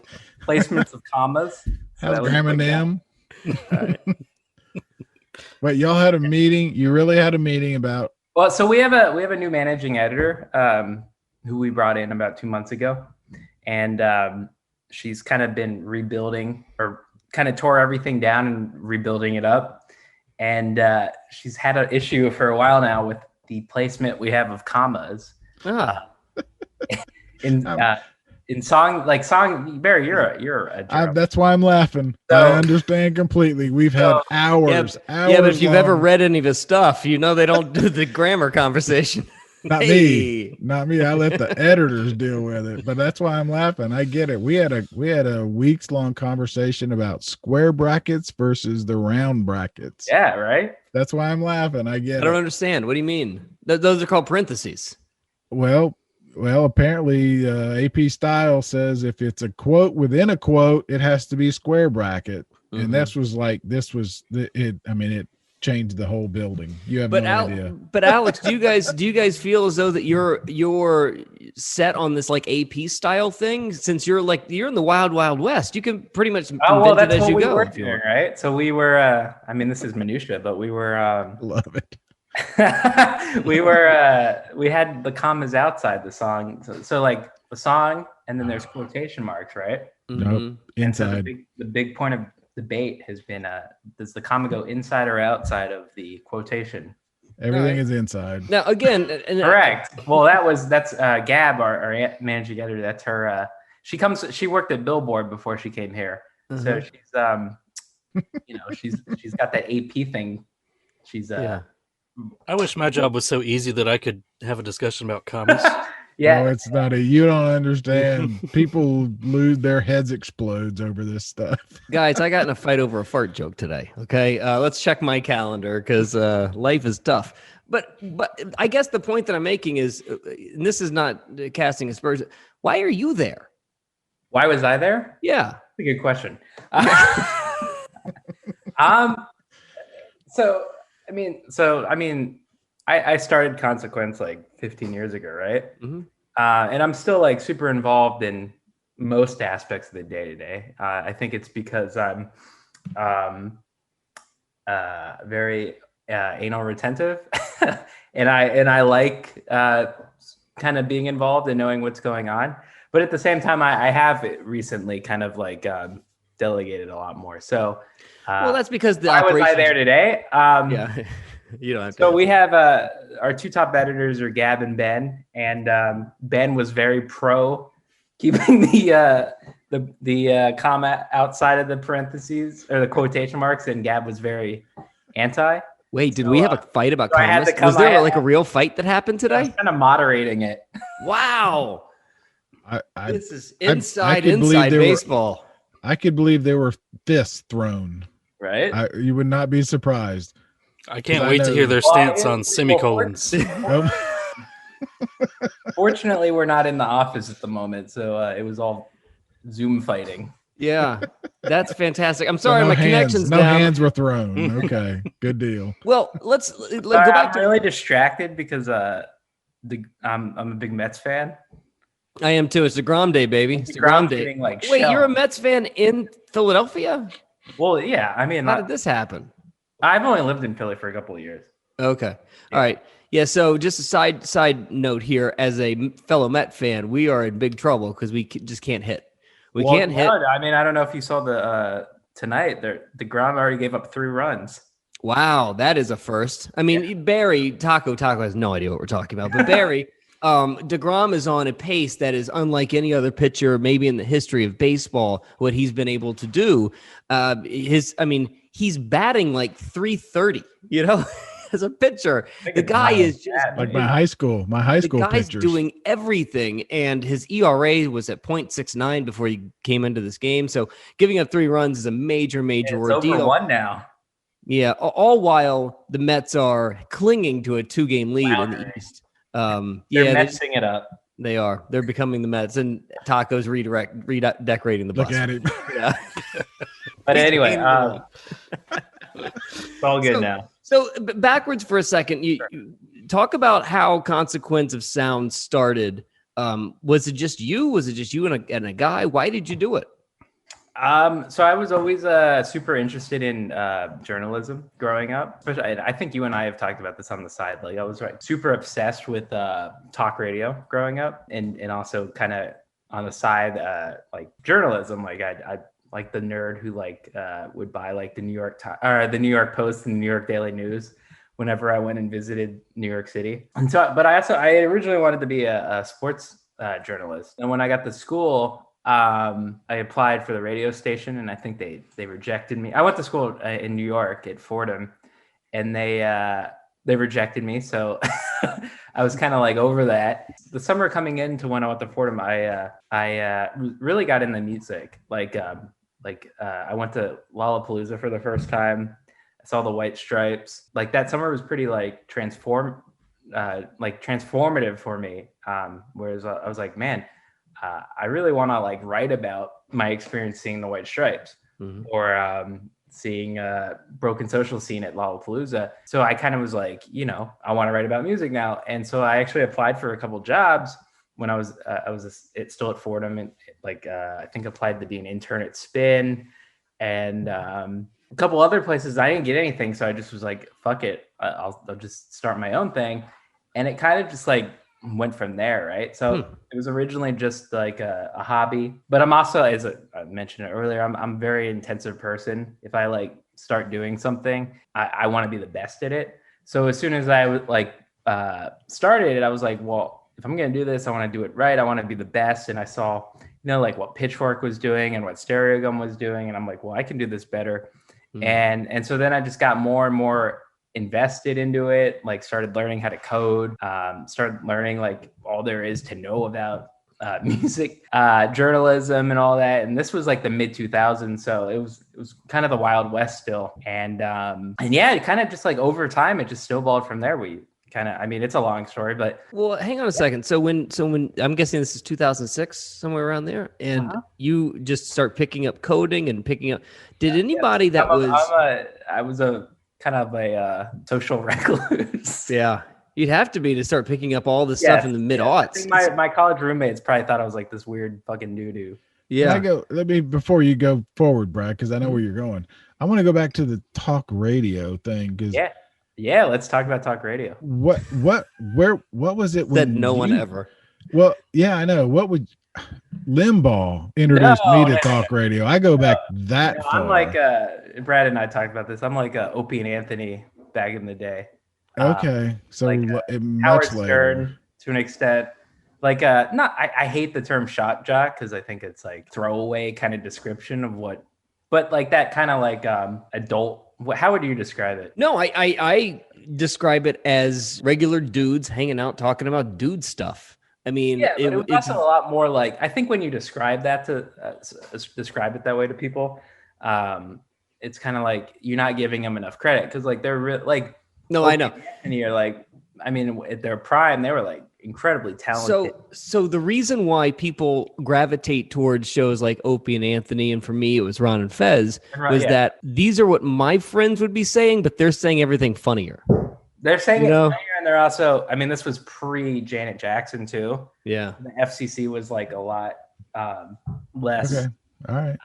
Placements of commas. How's grammar them? Wait, y'all had a meeting? You really had a meeting about? Well, so we have a new managing editor who we brought in about 2 months ago, and she's kind of been rebuilding, or kind of tore everything down and rebuilding it up, and she's had an issue for a while now with the placement we have of commas. In song, Barry, you're a joke. That's why I'm laughing. So, I understand completely. We've had hours. Yeah, but if you've ever read any of his stuff, they don't do the grammar conversation. Not me. I let the editors deal with it. But that's why I'm laughing. I get it. We had a weeks long conversation about square brackets versus the round brackets. Yeah, right. That's why I'm laughing. I get it. I don't understand. What do you mean? Those are called parentheses. Well, apparently AP Style says if it's a quote within a quote, it has to be square bracket. Mm-hmm. And it changed the whole building. You have no idea. But Alex, do you guys feel as though that you're set on this like AP Style thing? Since you're in the wild west, you can pretty much invent it as you go. Doing, right? So we were this is minutia, but we were love it. we had the commas outside the song, so like the song, and then there's quotation marks, right? Nope, inside. So the big point of debate has been does the comma go inside or outside of the quotation? Everything is inside. Now again, correct. Well, that's Gab, our managing editor. That's her. She worked at Billboard before she came here, so she's got that AP thing. She's I wish my job was so easy that I could have a discussion about commas. Yeah. No, it's not you don't understand. People lose their heads explodes over this stuff. Guys, I got in a fight over a fart joke today. Okay, let's check my calendar because life is tough. But I guess the point that I'm making is, and this is not casting aspersions. Why are you there? Why was I there? Yeah, that's a good question. I started Consequence like 15 years ago, right? Mm-hmm. And I'm still like super involved in most aspects of the day to day. I think it's because I'm very anal retentive, and I like kind of being involved and knowing what's going on. But at the same time, I have recently kind of like delegated a lot more. So, well, that's because why was I there today? Yeah, you don't have to. So we have our two top editors are Gab and Ben, and Ben was very pro keeping the comma outside of the parentheses or the quotation marks, and Gab was very anti. Wait, did we have a fight about so commas? Was there like a real fight that happened today? I was kind of moderating it. Wow. This is inside inside baseball. I could believe there were fists thrown. Right? You would not be surprised. I can't wait to hear their stance on semicolons. Fortunately, we're not in the office at the moment, so it was all Zoom fighting. Yeah, that's fantastic. I'm sorry, So my connection's no down. hands were thrown. Okay, good deal. Well, let's go back I'm really distracted because I'm a big Mets fan. I am too. It's DeGrom Day, baby. It's DeGrom Day. Like wait, you're a Mets fan in Philadelphia? Well, yeah. I mean, how did this happen? I've only lived in Philly for a couple of years. Okay. All right. Yeah. So just a side note here, as a fellow Met fan, we are in big trouble because we just can't hit. We can't hit. I mean, I don't know if you saw the tonight. DeGrom already gave up 3 runs. Wow, that is a first. I mean, Barry Taco has no idea what we're talking about, but Barry. DeGrom is on a pace that is unlike any other pitcher, maybe in the history of baseball, what he's been able to do. He's batting like 330, as a pitcher. The guy is just like my high school pitchers. The guy's doing everything, and his ERA was at 0.69 before he came into this game. So giving up 3 runs is a major ordeal. Over 1 now. Yeah, all while the Mets are clinging to a 2-game lead in the East. They're messing it up. They are. They're becoming the Mets, and Taco's redecorating the bus. Look at it. Yeah. But anyway, it's all good now. So backwards for a second, you talk about how Consequence of Sound started. Was it just you? Was it just you and a guy? Why did you do it? So I was always super interested in journalism growing up. Especially, I think you and I have talked about this on the side. Like I was super obsessed with talk radio growing up, and also kind of on the side like journalism. Like I like the nerd who would buy like the New York Post and the New York Daily News whenever I went and visited New York City. And so, but I originally wanted to be a sports journalist, and when I got to school. I applied for the radio station, and I think they rejected me. I went to school in New York at Fordham, and they rejected me. So I was kind of like over that. The summer coming into when I went to Fordham, I really got into music. I went to Lollapalooza for the first time. I saw the White Stripes. Like that summer was pretty transformative for me. Whereas I was like, man. I really want to write about my experience seeing the White Stripes or seeing Broken Social Scene at Lollapalooza. So I kind of was like, I want to write about music now. And so I actually applied for a couple jobs when I was still at Fordham, and I think applied to be an intern at Spin and a couple other places. I didn't get anything, so I just was like, fuck it, I'll just start my own thing. And it kind of just went from there, right? So it was originally just like a hobby, but I'm also, as I mentioned it earlier, I'm a very intensive person. If I start doing something, I want to be the best at it. So as soon as I started it, I was like, well, if I'm going to do this, I want to do it right. I want to be the best. And I saw, what Pitchfork was doing and what Stereogum was doing. And I'm like, well, I can do this better. And so then I just got more and more invested into it, like started learning how to code, started learning like all there is to know about music, journalism and all that. And this was like the mid 2000s. So it was kind of the Wild West still. And yeah, it kind of just like over time, it just snowballed from there. We kind of, I mean, it's a long story, but. Well, hang on a second. So when I'm guessing this is 2006, somewhere around there, and you just start picking up coding and picking up, did anybody that I was a kind of a social recluse. Yeah. You'd have to be to start picking up all this stuff in the mid-aughts. My college roommates probably thought I was like this weird fucking doo-doo. Yeah. Before you go forward, Brad, because I know where you're going. I want to go back to the talk radio thing. Yeah. Let's talk about talk radio. What was it? Said no one ever. Well, yeah, I know. What would Limbaugh introduced me to talk radio? I go back that far. I'm like Brad and I talked about this. I'm like Opie and Anthony back in the day. Okay, so like, much Howard later. Stern to an extent. Like I hate the term shock jock because I think it's like throwaway kind of description of what, but like that kind of like adult. How would you describe it? No, I describe it as regular dudes hanging out talking about dude stuff. I mean, yeah, but it was also a lot more like, I think when you describe that to describe it that way to people, it's kind of like you're not giving them enough credit because like they're like. No, I know. And you're like, I mean, at their prime, they were like incredibly talented. So the reason why people gravitate towards shows like Opie and Anthony, and for me, it was Ron and Fez, was that these are what my friends would be saying, but they're saying everything funnier. They're saying it funnier, and they're also, I mean, this was pre Janet Jackson too. Yeah. The FCC was like a lot less. Okay. All right.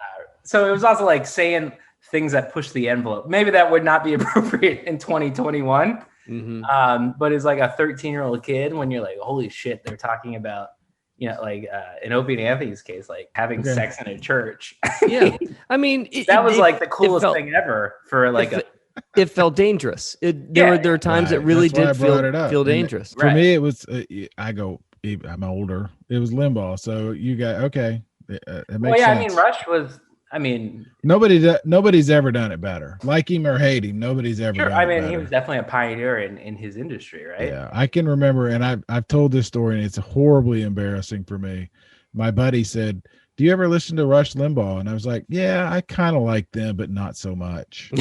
So it was also like saying things that push the envelope. Maybe that would not be appropriate in 2021. Mm-hmm. But as like a 13-year-old kid, when you're like, holy shit, they're talking about, you know, like in Opie and Anthony's case, like having sex in a church. Yeah. I mean, that was like the coolest thing ever for like it felt dangerous. There were times that really did feel dangerous. For me, it was, I'm older. It was Limbaugh. So you got, okay. It makes sense. I mean, Rush was, nobody's ever done it better. Like him or hate him, nobody's ever done it better. He was definitely a pioneer in his industry, right? Yeah, I can remember, and I've told this story, and it's horribly embarrassing for me. My buddy said, "Do you ever listen to Rush Limbaugh?" And I was like, "Yeah, I kind of like them, but not so much."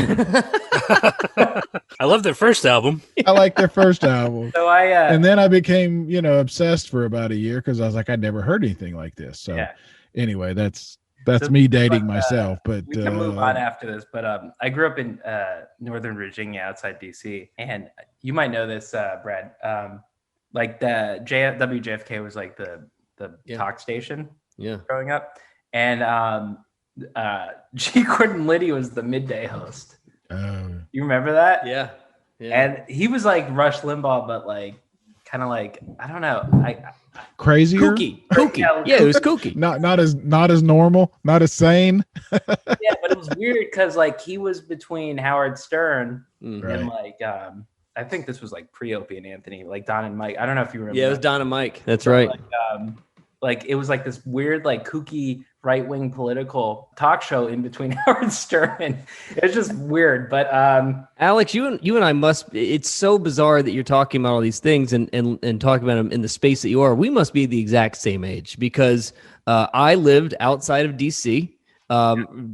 I love their first album. I like their first album. So and then I became, obsessed for about a year because I was like, I'd never heard anything like this. So anyway, that's me dating myself, but we can move on after this. But I grew up in Northern Virginia, outside DC, and you might know this, Brad. Like the WJFK was like the talk station, growing up, and G. Gordon Liddy was the midday host. You remember that? Yeah. And he was like Rush Limbaugh, but like kind of like, I don't know, crazier, kooky. Yeah, it was kooky. not as normal, not as sane. Yeah, but it was weird because like he was between Howard Stern and like I think this was like pre-Opie and Anthony, like Don and Mike. I don't know if you remember. Yeah, it was Don and Mike. That's right. Like it was like this weird, like kooky right-wing political talk show in between Howard Stern, and it's just weird. But Alex, you and I it's so bizarre that you're talking about all these things and talking about them in the space that you are. We must be the exact same age because I lived outside of DC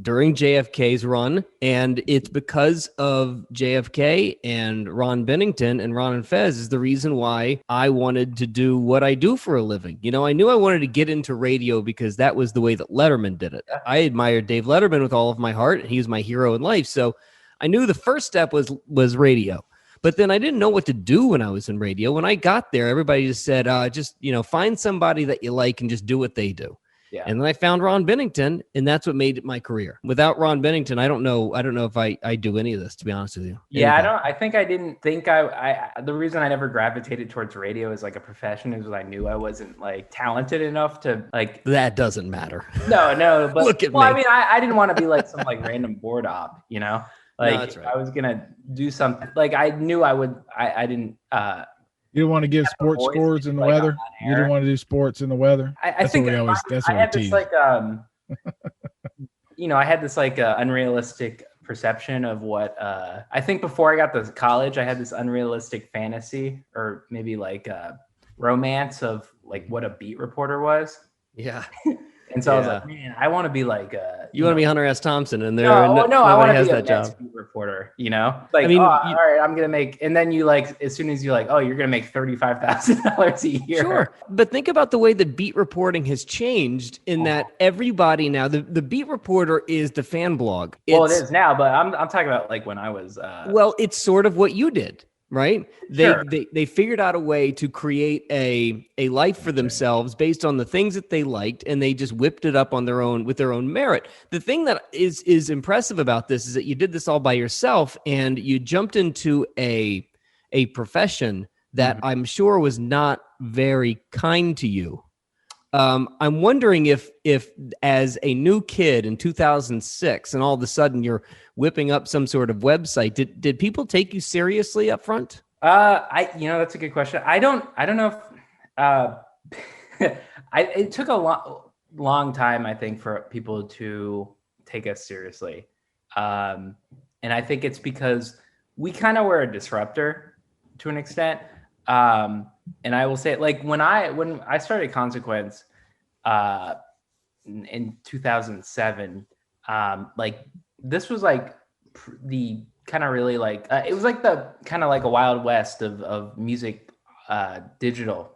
during JFK's run, and it's because of JFK and Ron Bennington and Ron and Fez is the reason why I wanted to do what I do for a living. I knew I wanted to get into radio because that was the way that Letterman did it. I admired Dave Letterman with all of my heart, and he was my hero in life. So I knew the first step was radio. But then I didn't know what to do when I was in radio. When I got there, everybody just said, find somebody that you like and just do what they do. Yeah. And then I found Ron Bennington, and that's what made it my career. Without Ron Bennington, I don't know if I do any of this, to be honest with you. Yeah, I didn't think the reason I never gravitated towards radio as like a profession is I knew I wasn't like talented enough to like. That doesn't matter. No, but look at me. I mean, I didn't want to be like some like random board op, Like no, that's right. I was gonna do something. Like I knew I would. I didn't. You don't want to give sports scores in the weather. You don't want to do sports in the weather. I think that's what I had this like I had this like unrealistic perception of what I think before I got to college, I had this unrealistic fantasy or maybe like romance of like what a beat reporter was. Yeah. And so I was like, man, I want to be like you want to be Hunter S. Thompson, and nobody I want to has be that job. Beat reporter, you know? Like, I mean, all right, I'm gonna make, and then you like, as soon as you like, oh, you're gonna make $35,000 a year. Sure, but think about the way the beat reporting has changed in that everybody now, the beat reporter is the fan blog. Well, it is now, but I'm talking about like when I was. Well, it's sort of what you did. Right. Sure. They figured out a way to create a life for themselves based on the things that they liked, and they just whipped it up on their own with their own merit. The thing that is impressive about this is that you did this all by yourself, and you jumped into a profession that I'm sure was not very kind to you. I'm wondering if as a new kid in 2006 and all of a sudden you're whipping up some sort of website, did people take you seriously up front? That's a good question. I don't know if it took a long time, I think, for people to take us seriously. And I think it's because we kind of were a disruptor to an extent. And I will say, like, when I started Consequence in 2007, like this was like the kind of really like it was like the kind of like a wild west of music, digital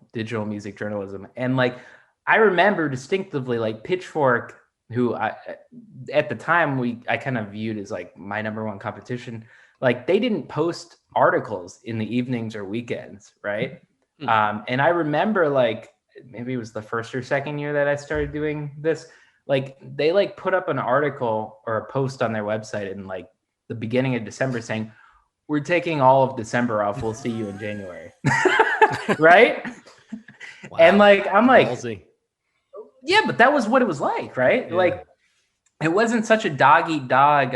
music journalism. And like I remember distinctively, like Pitchfork, who at the time I kind of viewed as like my number one competition, like they didn't post articles in the evenings or weekends, right? And I remember like maybe it was the first or second year that I started doing this, like they like put up an article or a post on their website in like the beginning of December saying, we're taking all of December off, we'll see you in January. Right? Wow. And like I'm like ballsy. Yeah, but that was what it was like, right? Yeah. Like it wasn't such a dog eat dog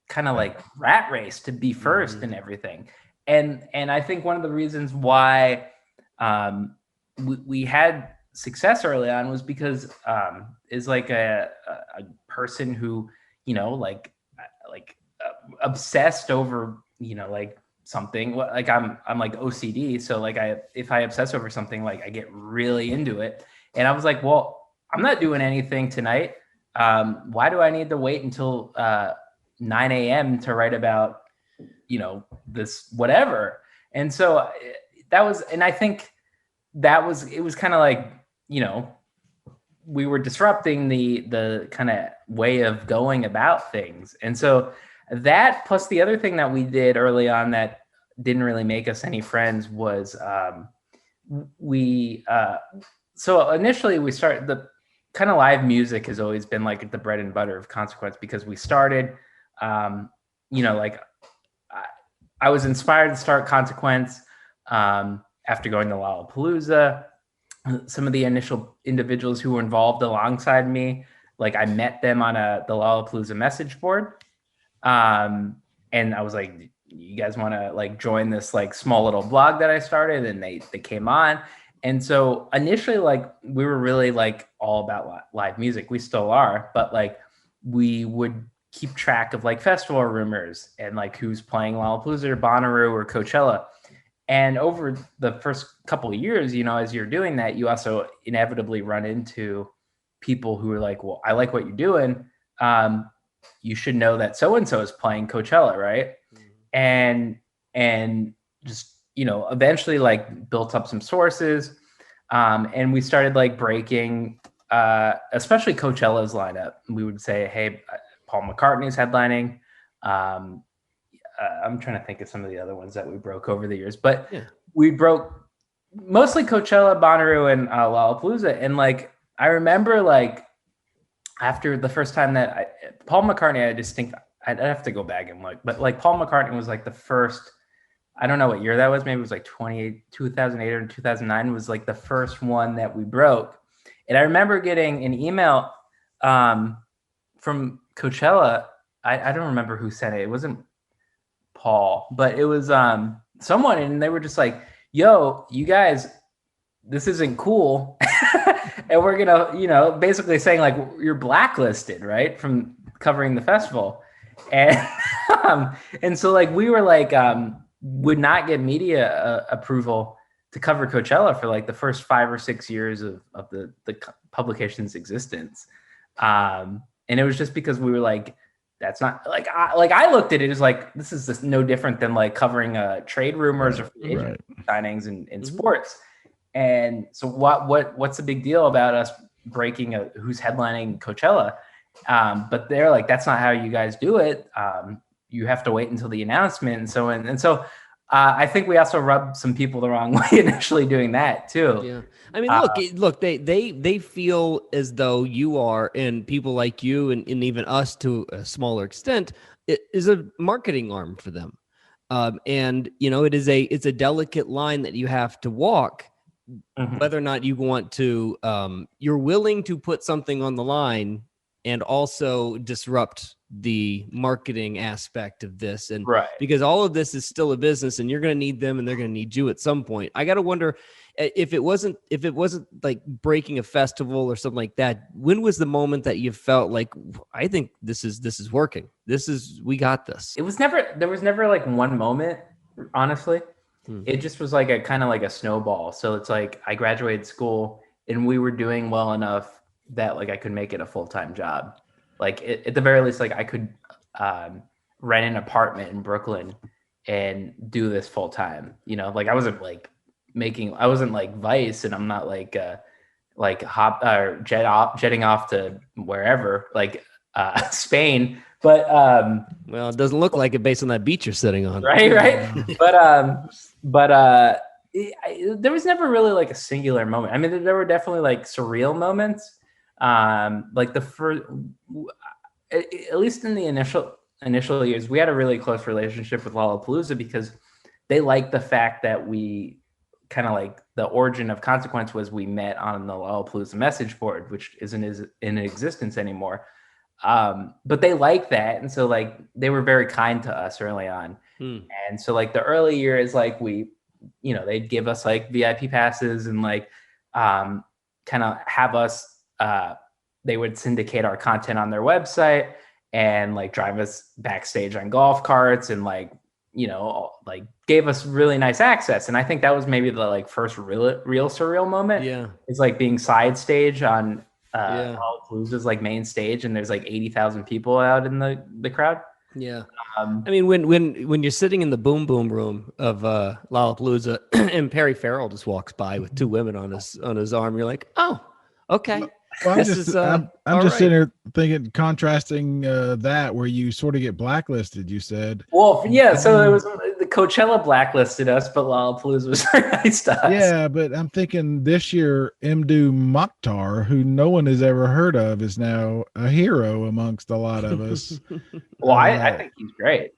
kind of like rat race to be first and everything. And I think one of the reasons why we had success early on was because is like a person who, you know, like obsessed over, you know, like something. Like I'm like OCD, so like if I obsess over something, like I get really into it. And I was like, well, I'm not doing anything tonight. Why do I need to wait until 9 a.m. to write about, you know, this whatever? And so that was, and I think it was kind of like, you know, we were disrupting the kind of way of going about things. And so that plus the other thing that we did early on that didn't really make us any friends was so initially we started the kind of live music has always been like the bread and butter of Consequence, because we started, you know, like I was inspired to start Consequence after going to Lollapalooza. Some of the initial individuals who were involved alongside me, like I met them on the Lollapalooza message board. And I was like, you guys want to like join this like small little blog that I started? And they came on. And so initially, like we were really like all about live music. We still are, but like we would keep track of like festival rumors and like who's playing Lollapalooza or Bonnaroo or Coachella. And over the first couple of years, you know, as you're doing that, you also inevitably run into people who are like, well, I like what you're doing. You should know that so-and-so is playing Coachella, right? Mm-hmm. And just, you know, eventually like built up some sources. And we started like breaking, especially Coachella's lineup. We would say, hey, Paul McCartney's headlining. I'm trying to think of some of the other ones that we broke over the years, but we broke mostly Coachella, Bonnaroo, and Lollapalooza. And like, I remember like after the first time that Paul McCartney, I just think I'd have to go back and look, but like Paul McCartney was like the first, I don't know what year that was. Maybe it was like 2008 or 2009 was like the first one that we broke. And I remember getting an email from Coachella. I don't remember who sent it. It wasn't Paul, but it was someone, and they were just like, yo, you guys, this isn't cool. And we're gonna, you know, basically saying like you're blacklisted, right, from covering the festival. And and so like we were like would not get media approval to cover Coachella for like the first 5 or 6 years of the publication's existence. And it was just because we were like, that's not like I looked at it as like, this is just no different than like covering trade rumors or free agent signings in sports. And so what's the big deal about us breaking who's headlining Coachella? But they're like, that's not how you guys do it. You have to wait until the announcement and so on. And so I think we also rubbed some people the wrong way initially doing that too. Yeah. I mean, look, they feel as though you are, and people like you and even us to a smaller extent, it is a marketing arm for them. And it's a delicate line that you have to walk, whether or not you want to, you're willing to put something on the line and also disrupt the marketing aspect of this. And because all of this is still a business and you're going to need them and they're going to need you at some point. I got to wonder if it wasn't like breaking a festival or something like that, when was the moment that you felt like, I think this is working. We got this. There was never like one moment, honestly. It just was like a kind of like a snowball. So it's like I graduated school and we were doing well enough that like I could make it a full-time job. Like at the very least, like I could rent an apartment in Brooklyn and do this full-time, like I wasn't like Vice, and I'm not like jetting off to wherever, like Spain, but well, it doesn't look like it based on that beach you're sitting on. Right. But there was never really like a singular moment. I mean, there were definitely like surreal moments. Like the first, at least in the initial years, we had a really close relationship with Lollapalooza because they liked the fact that we kind of like the origin of Consequence was we met on the Lollapalooza message board, which isn't in existence anymore. But they liked that. And so like, they were very kind to us early on. And so like the early years, like they'd give us like VIP passes and like, kind of have us, they would syndicate our content on their website and like drive us backstage on golf carts and like, like gave us really nice access. And I think that was maybe the like first real surreal moment. Yeah. It's like being side stage on Lollapalooza's like main stage and there's like 80,000 people out in the crowd. Yeah. I mean, when you're sitting in the boom boom room of Lollapalooza and Perry Farrell just walks by with 2 women on his arm, you're like, oh, okay. Well, I'm just sitting here thinking, contrasting that where you sort of get blacklisted. You said, well, yeah. So it was the Coachella blacklisted us, but Lollapalooza was very nice to us. Yeah, but I'm thinking this year, Mdu Mokhtar, who no one has ever heard of, is now a hero amongst a lot of us. Well, I think he's great.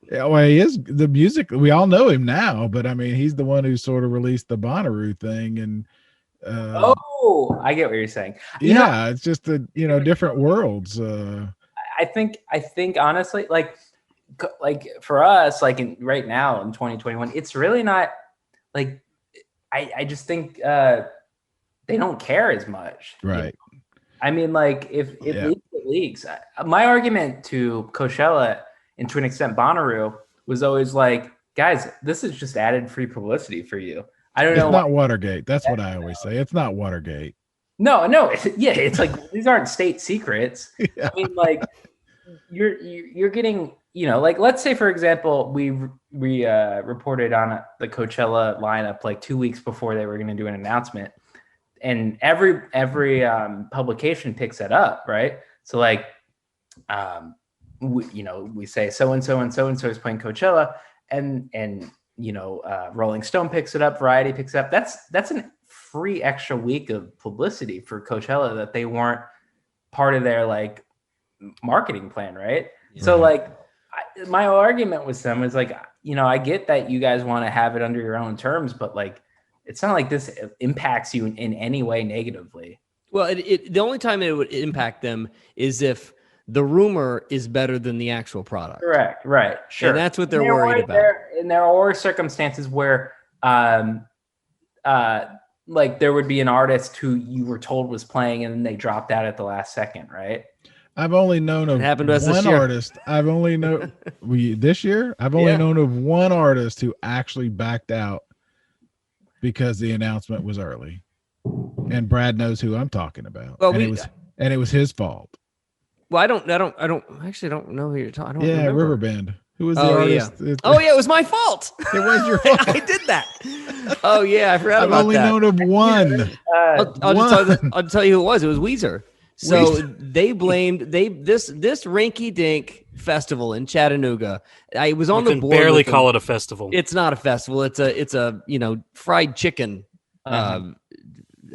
Yeah, well, he is. The music, we all know him now, but I mean, he's the one who sort of released the Bonnaroo thing and. I get what you're saying. It's just different worlds. I think honestly, like for us, like right now in 2021, it's really not like I just think they don't care as much. Right. I mean, like if it leaks. My argument to Coachella and to an extent Bonnaroo was always like, guys, this is just added free publicity for you. I don't know. It's not Watergate. That's what I always say. It's not Watergate. No. It's like these aren't state secrets. Yeah. I mean, like you're getting, like let's say for example, we reported on the Coachella lineup like 2 weeks before they were going to do an announcement, and every publication picks that up, right? So like, we say so and so is playing Coachella, and Rolling Stone picks it up, Variety picks it up. That's a free extra week of publicity for Coachella that they weren't part of their like marketing plan, right? Yeah. So like my argument with them is like, I get that you guys want to have it under your own terms, but like, it's not like this impacts you in any way negatively. Well, the only time it would impact them is if the rumor is better than the actual product. Correct. Right. Sure. And that's what they're worried about. And there are circumstances where, like there would be an artist who you were told was playing and then they dropped out at the last second. Right. I've only known of happened to us one this year. artist. I've only known this year. I've only known of one artist who actually backed out because the announcement was early, and Brad knows who I'm talking about. Well, and it was his fault. Well, I don't know who you're talking. I don't remember. Riverbend. Who was the artist? Yeah. It was my fault. It was your fault. I did that. Oh yeah, I forgot I've about only that. known of one. I'll tell you who it was. It was Weezer. So they blamed this rinky-dink festival in Chattanooga. I was on the board. Barely call it a festival. It's not a festival. It's a fried chicken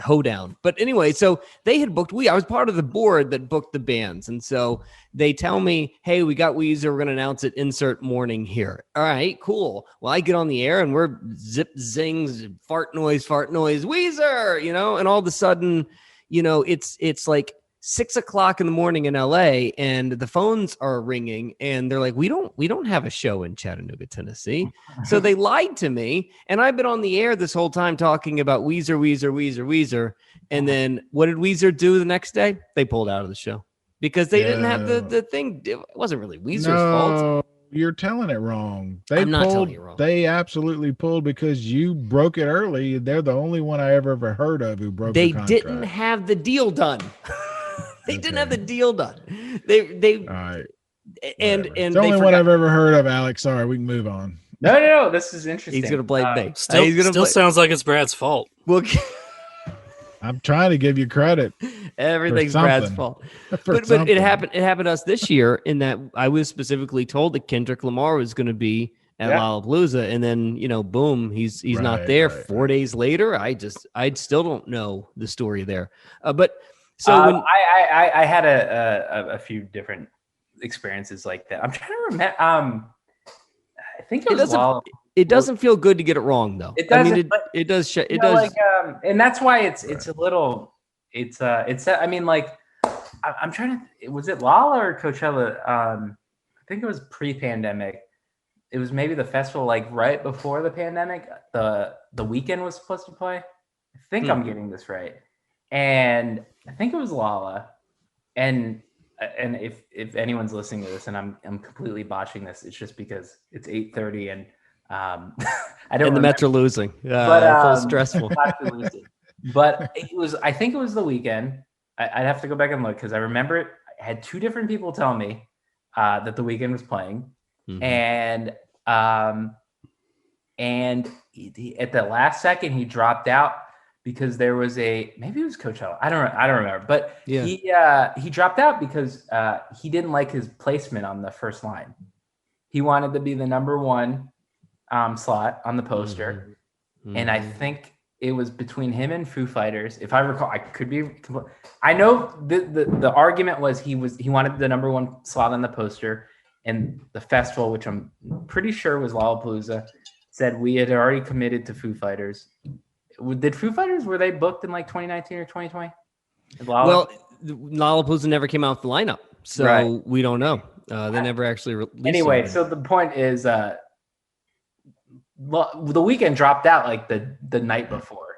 hoedown. But anyway, so they had booked I was part of the board that booked the bands. And so they tell me, hey, we got Weezer. We're going to announce it. Insert morning here. All right, cool. Well, I get on the air and we're zip, zings, fart noise, Weezer, and all of a sudden, it's like 6:00 in the morning in LA and the phones are ringing and they're like, we don't have a show in Chattanooga, Tennessee. So they lied to me. And I've been on the air this whole time talking about Weezer. And then what did Weezer do the next day? They pulled out of the show because they didn't have the thing. It wasn't really Weezer's fault. You're telling it wrong. I'm not telling you wrong. They absolutely pulled because you broke it early. They're the only one I ever heard of who broke the contract. They didn't have the deal done. They didn't have the deal done. They all right. And it's the only one I've ever heard of, Alex. Sorry, we can move on. No. This is interesting. He's gonna blame me. Still sounds like it's Brad's fault. Well, I'm trying to give you credit. Everything's Brad's fault. But it happened. It happened to us this year in that I was specifically told that Kendrick Lamar was going to be at Lollapalooza, and then boom, he's not there. 4 days later, I still don't know the story there. But so I had a few different experiences like that. I'm trying to remember. I think it doesn't feel good to get it wrong, though. It doesn't. It does. It does. And that's why it's a little. I mean, like, I'm trying to. Was it Lolla or Coachella? I think it was pre-pandemic. It was maybe the festival, like right before the pandemic. The Weeknd was supposed to play. I think I'm getting this right, and I think it was Lolla. And if anyone's listening to this, and I'm completely botching this, it's just because it's 8:30 and I don't. And the Mets are losing. But it feels stressful. But I think it was the Weeknd. I'd have to go back and look because I remember it. I had two different people tell me that the Weeknd was playing, and he, at the last second he dropped out because there was maybe it was Coachella. I don't remember, but he dropped out because he didn't like his placement on the first line. He wanted to be the number one slot on the poster, and I think it was between him and Foo Fighters. If I recall, I could be. I know the argument was he wanted the number one slot on the poster, and the festival, which I'm pretty sure was Lollapalooza, said we had already committed to Foo Fighters. Did Foo Fighters, were they booked in like 2019 or 2020? Well, Lollapalooza never came out with the lineup, so we don't know. They never actually released anyway, so the point is the Weeknd dropped out like the night before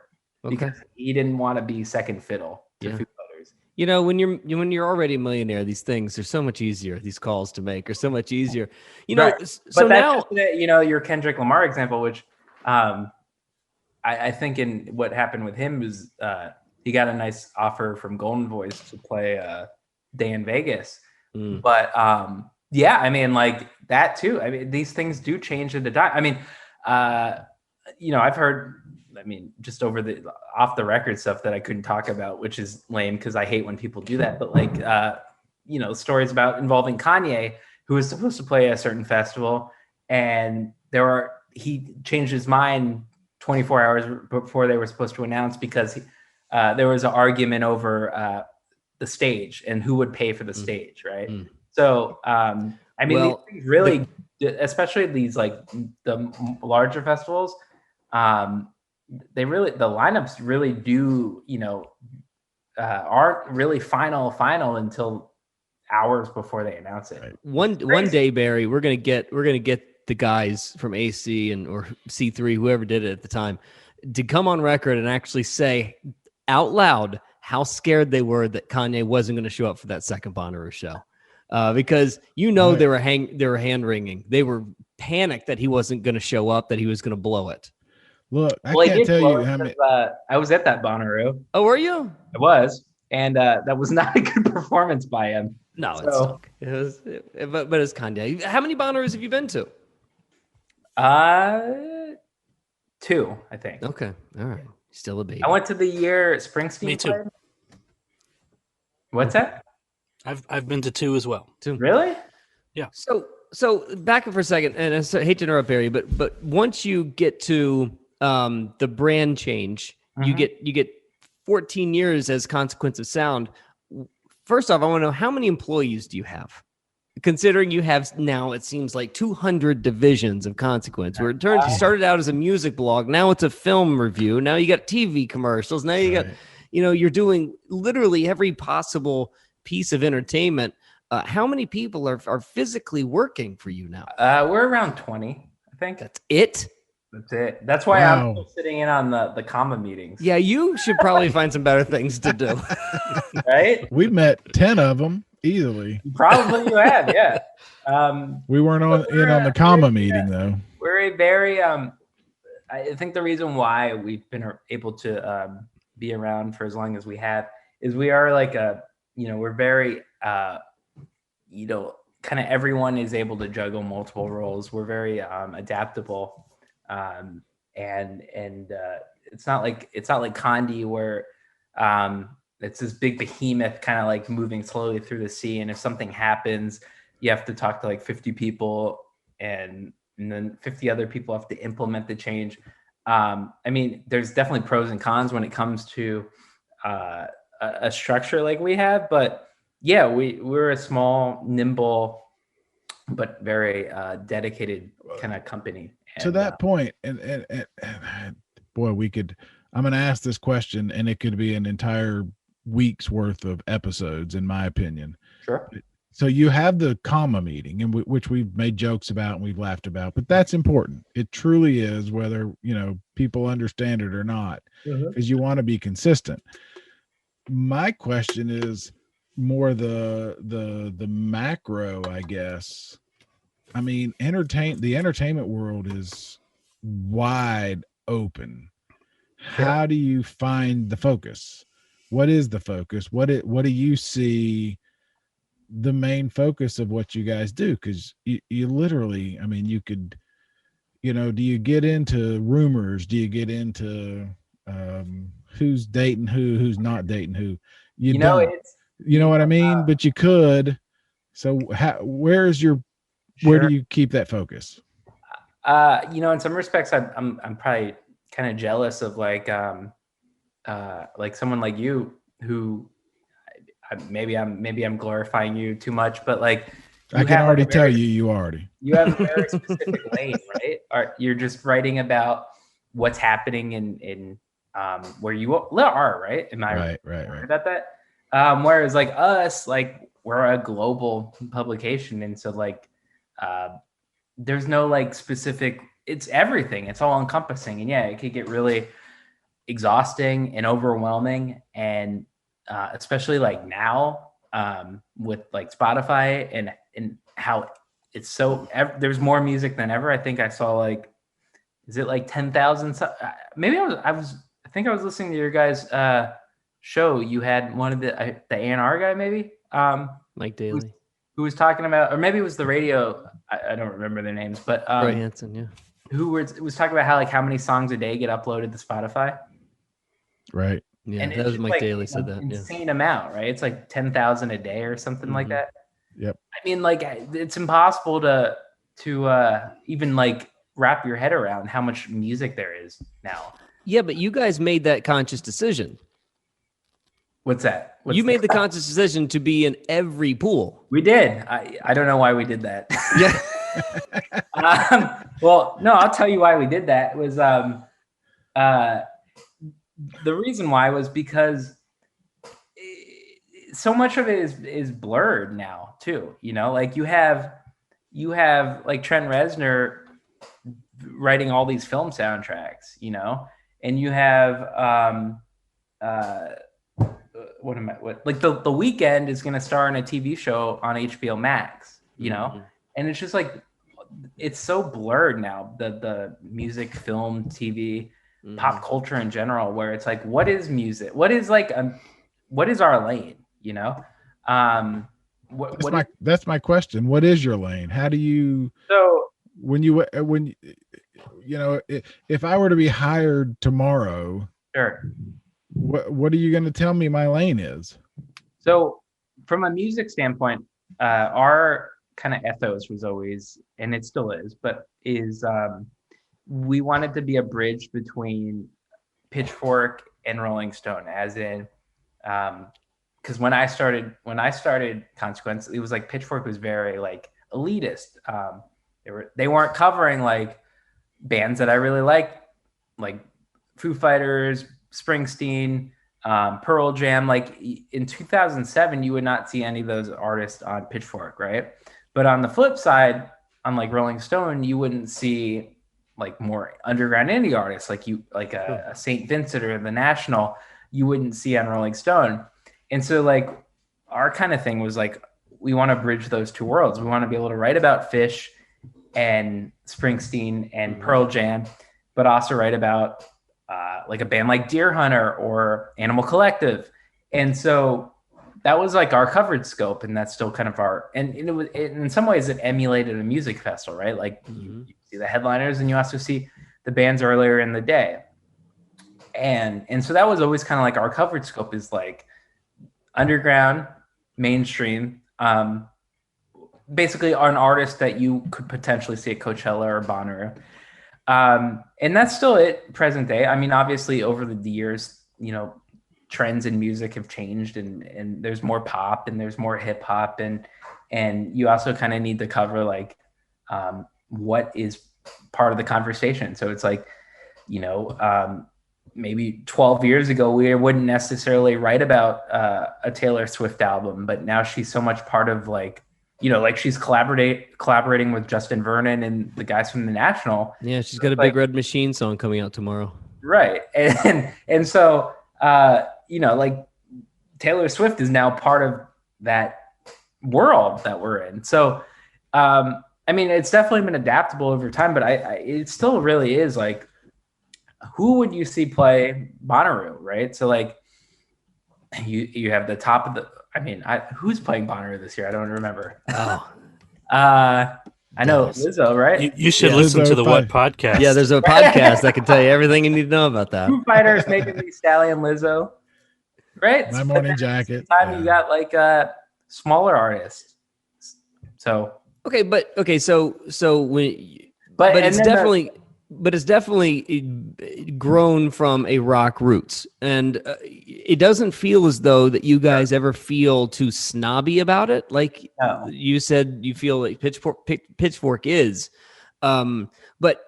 because he didn't want to be second fiddle to Foo Fighters. When you're already a millionaire, these things are so much easier. These calls to make are so much easier. So now your Kendrick Lamar example, which I think in what happened with him was he got a nice offer from Golden Voice to play Day in Vegas. But I mean, like that too. I mean, these things do change at the time. I mean, I've heard, just over the off the record stuff that I couldn't talk about, which is lame because I hate when people do that. But like, stories about involving Kanye, who was supposed to play a certain festival, and he changed his mind 24 hours before they were supposed to announce because there was an argument over the stage and who would pay for the stage, right? So, these things really, especially these like the larger festivals, the lineups really do, aren't really final until hours before they announce it. Right. One day, Barry, we're gonna get the guys from AC or C3, whoever did it at the time, to come on record and actually say out loud how scared they were that Kanye wasn't going to show up for that second Bonnaroo show. Because they were hand wringing. They were panicked that he wasn't going to show up, that he was going to blow it. Look, I can't tell you how many. I was at that Bonnaroo. Oh, were you? I was, and that was not a good performance by him. No, it was. But it's Kanye. How many Bonnaroos have you been to? 2, I think. Okay, all right. Still a baby. I went to the year Springsteen. Me too. Played. What's that? I've been to 2 as well. 2. Yeah. So back up for a second, and I hate to interrupt, Barry, but once you get to the brand change, you get 14 years as Consequence of Sound. First off, I want to know, how many employees do you have? Considering you have now, it seems like 200 divisions of Consequence, where it started out as a music blog. Now it's a film review. Now you got TV commercials. Now you got, you're doing literally every possible piece of entertainment. How many people are physically working for you now? We're around 20, I think. That's it? That's it. That's why I'm still sitting in on the comma meetings. Yeah, you should probably find some better things to do. Right? We met 10 of them easily. Probably you have, yeah. We weren't on the comma meeting, though. We're a very, I think the reason why we've been able to be around for as long as we have is we are like we're very, kind of everyone is able to juggle multiple roles. We're very adaptable. And it's not like Condi where it's this big behemoth kind of like moving slowly through the sea, and if something happens you have to talk to like 50 people and then 50 other people have to implement the change. I mean, there's definitely pros and cons when it comes to a structure like we have, but yeah, we're a small, nimble but very dedicated kind of company. To that point, and boy, I'm going to ask this question, and it could be an entire week's worth of episodes, in my opinion. Sure. So you have the comma meeting, and which we've made jokes about and we've laughed about, but that's important. It truly is, whether people understand it or not, because you want to be consistent. My question is more the macro, I guess. I mean, the entertainment world is wide open. How do you find the focus? What is the focus? What do you see the main focus of what you guys do? Because you literally, I mean, you could, do you get into rumors? Do you get into who's dating who's not dating who? You know what I mean? But you could. So where do you keep that focus? In some respects, I'm probably kind of jealous of like someone like you who maybe I'm glorifying you too much, but like I can already tell you already. You have a very specific lane, right? Or you're just writing about what's happening in where you are, right? Am I right about that? Whereas like us, like we're a global publication, and so like there's no like specific. It's everything. It's all encompassing, and yeah, it could get really exhausting and overwhelming, and especially like now with like Spotify and how it's so there's more music than ever. I think I saw like, is it like 10,000? Maybe I think I was listening to your guys' show. You had one of the A&R guy, maybe Mike Daly, who was talking about, or maybe it was the radio. I don't remember their names, but Roy Hansen, yeah. Who was talking about how many songs a day get uploaded to Spotify. Right. Yeah, and that was Mike like Daly said that. Insane amount, right? It's like 10,000 a day or something like that. Yep. I mean, like it's impossible to even like wrap your head around how much music there is now. Yeah, but you guys made that conscious decision. What's that? You made the conscious decision to be in every pool. We did. I don't know why we did that. Yeah. Well, no, I'll tell you why we did that. It was the reason why was because so much of it is blurred now too. Like you have like Trent Reznor writing all these film soundtracks, and you have like the Weeknd is going to star in a TV show on HBO Max, you know, and it's just like, it's so blurred now, the music, film, TV, pop culture in general, where it's like, what is music? What is what is our lane? You know, that's my question. What is your lane? How do you? So when you know, if I were to be hired tomorrow, sure. What are you going to tell me my lane is? So from a music standpoint, our kind of ethos was always, and it still is, but we wanted to be a bridge between Pitchfork and Rolling Stone, as in, because when I started Consequence, it was like Pitchfork was very like elitist. They weren't covering like bands that I really like Foo Fighters, Springsteen, Pearl Jam. Like in 2007, you would not see any of those artists on Pitchfork, right? But on the flip side, on like Rolling Stone, you wouldn't see like more underground indie artists like a St. Vincent or the National. You wouldn't see on Rolling Stone. And so like our kind of thing was like, we want to bridge those two worlds. We want to be able to write about Fish and Springsteen and Pearl Jam, but also write about like a band like Deer Hunter or Animal Collective. And so that was like our coverage scope, and that's still kind of and in some ways it emulated a music festival, right? Like you see the headliners and you also see the bands earlier in the day. And so that was always kind of like our coverage scope is like underground, mainstream, basically an artist that you could potentially see at Coachella or Bonnaroo. And that's still it present day. I mean, obviously over the years, you know, trends in music have changed and there's more pop and there's more hip hop and you also kind of need to cover like, what is part of the conversation. So it's like, you know, maybe 12 years ago, we wouldn't necessarily write about, a Taylor Swift album, but now she's so much part of like, you know, like she's collaborating with Justin Vernon and the guys from the National. Yeah, she's got a Big Red Machine song coming out tomorrow. Right. And so, you know, like Taylor Swift is now part of that world that we're in. So, I mean, it's definitely been adaptable over time, but it still really is like, who would you see play Bonnaroo, right? So like you have the top of the, I mean, who's playing Bonnaroo this year? I don't remember. Oh, I know Lizzo, right? You should listen to the What podcast. Yeah, there's a podcast that can tell you everything you need to know about that. Foo Fighters, Megan Thee Stallion, Lizzo, right? My Morning Jacket. Time you got like smaller artists. So so when, but it's definitely. But it's definitely grown from a rock roots. And it doesn't feel as though that you guys ever feel too snobby about it. Like you said, you feel like Pitchfork is. But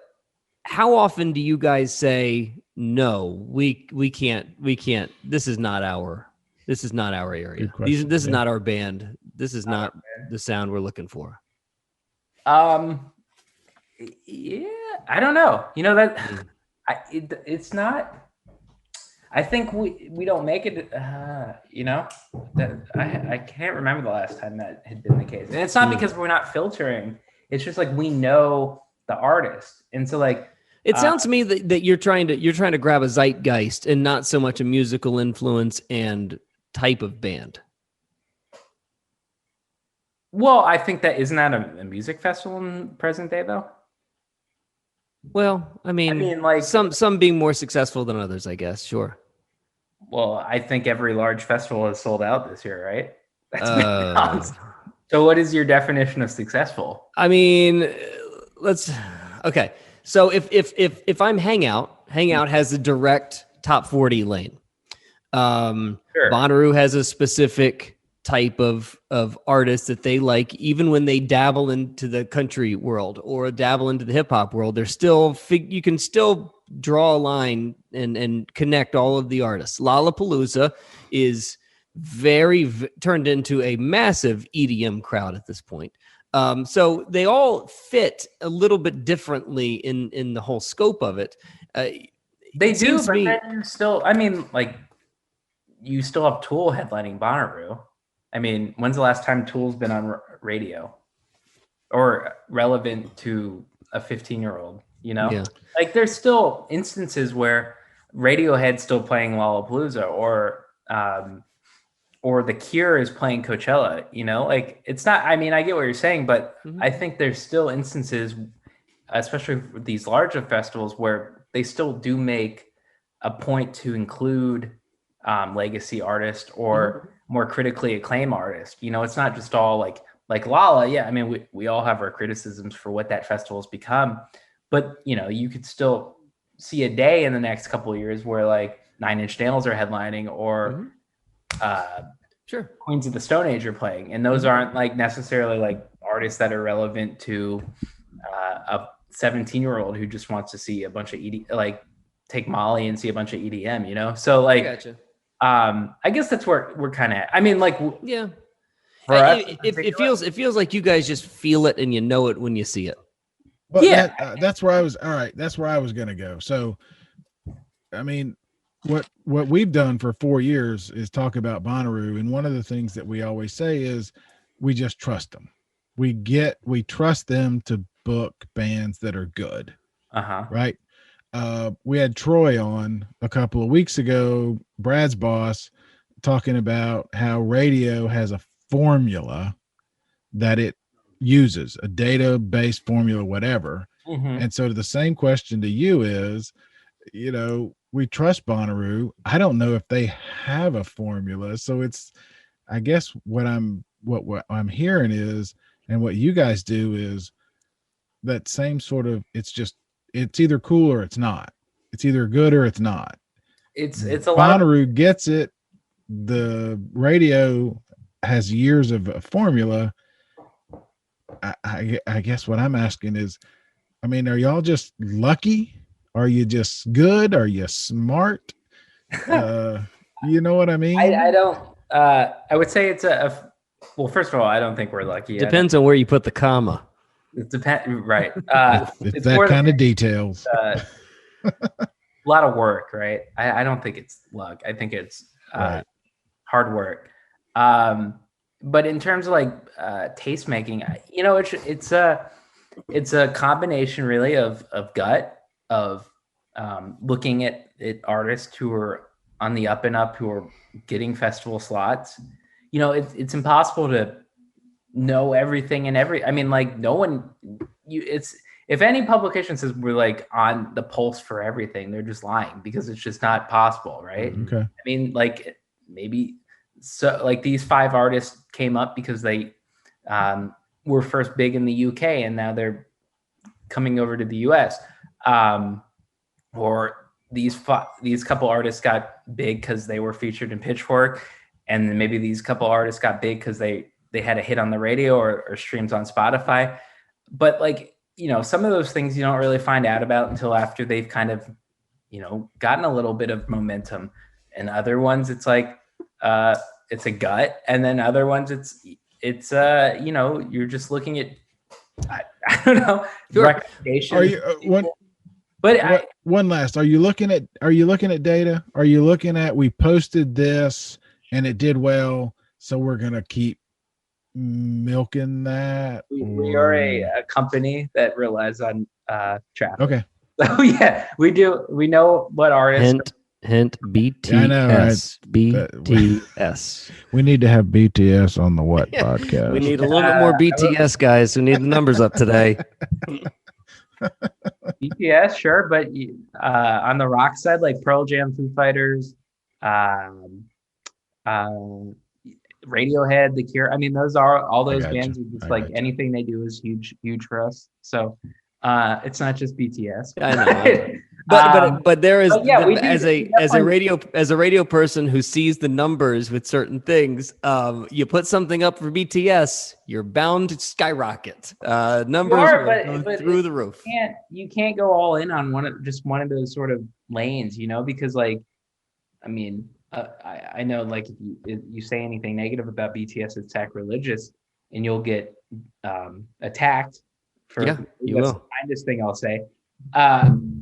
how often do you guys say, no, we can't, this is not our area. This is not our band. This is not the sound we're looking for. Yeah, I don't know. You know that it's not. I think we don't make it. You know that I can't remember the last time that had been the case, and it's not because we're not filtering. It's just like we know the artist, and so like it sounds to me that you're trying to grab a zeitgeist and not so much a musical influence and type of band. Well, I think that isn't that a music festival in present day though. Well, I mean, like some being more successful than others, I guess. Sure. Well, I think every large festival is sold out this year, right? So, what is your definition of successful? I mean, okay. So, if I'm Hangout has a direct top 40 lane. Sure. Bonnaroo has a specific type of artists that they like, even when they dabble into the country world or dabble into the hip hop world, they're still you can still draw a line and connect all of the artists. Lollapalooza is turned into a massive EDM crowd at this point. So they all fit a little bit differently in the whole scope of it. They do, but then still, I mean, like you still have Tool headlining Bonnaroo. I mean, when's the last time Tool's been on radio or relevant to a 15-year-old? You know, like there's still instances where Radiohead's still playing Lollapalooza, or The Cure is playing Coachella. You know, like it's not. I mean, I get what you're saying, but I think there's still instances, especially with these larger festivals, where they still do make a point to include legacy artists or more critically acclaimed artists. You know, it's not just all like Lala. Yeah, I mean, we all have our criticisms for what that festival's become, but you know, you could still see a day in the next couple of years where like 9 Inch Nails are headlining, or Queens of the Stone Age are playing, and those aren't like necessarily like artists that are relevant to a 17-year-old who just wants to see a bunch of like take Molly and see a bunch of EDM, you know? So like, I guess that's where we're kind of, I mean, like, for us, it feels like you guys just feel it and you know it when you see it. Well, that's where I was. All right. That's where I was going to go. So, I mean, what we've done for 4 years is talk about Bonnaroo. And one of the things that we always say is we just trust them. We trust them to book bands that are good. Right. We had Troy on a couple of weeks ago, Brad's boss, talking about how radio has a formula that it uses, a data-based formula, whatever. And so the same question to you is, you know, we trust Bonnaroo. I don't know if they have a formula. So it's, I guess what I'm hearing is, and what you guys do is that same sort of, it's either cool or it's not. It's either good or it's not. It's a lot. Bonnaroo gets it. The radio has years of a formula. I guess what I'm asking is, I mean, are y'all just lucky? Are you just good? Are you smart? You know what I mean? I don't. I would say it's well, first of all, I don't think we're lucky. Depends on where you put the comma. It depends, right? It's that kind of details. A lot of work, right? I don't think it's luck. I think it's hard work. But in terms of like taste making, you know, it's a combination really of gut, of looking at artists who are on the up and up, who are getting festival slots. You know, it's impossible to know everything and I mean, like no one, if any publication says we're like on the pulse for everything, they're just lying, because it's just not possible, right? Okay. I mean, like maybe so like these 5 artists came up because they were first big in the UK and now they're coming over to the US, or these couple artists got big because they were featured in Pitchfork, and then maybe these couple artists got big because they had a hit on the radio or streams on Spotify. But like, you know, some of those things you don't really find out about until after they've kind of, you know, gotten a little bit of momentum. And other ones, it's like, it's a gut. And then other ones, it's you know, you're just looking at, I don't know, recommendation. Are you one last? Are you looking at data? Are you looking at, we posted this and it did well, so we're gonna keep milking that? We are a company that relies on traffic. Okay. So yeah, we do. We know what artists. Hint BTS. Yeah, I know, right? BTS. We need to have BTS on the what podcast? We need a little bit more BTS guys. We need the numbers up today. BTS, sure, but on the rock side, like Pearl Jam, Foo Fighters, Radiohead, The Cure. I mean, those are all those bands. Just like anything they do is huge for us. So it's not just BTS. I know. But there is, as a radio person who sees the numbers with certain things, you put something up for BTS, you're bound to skyrocket. Numbers go through the roof. You can't go all in on one of those sort of lanes, you know, because like, I mean, I know, like if you say anything negative about BTS, it's sacrilegious, and you'll get attacked. You will. That's the kindest thing I'll say.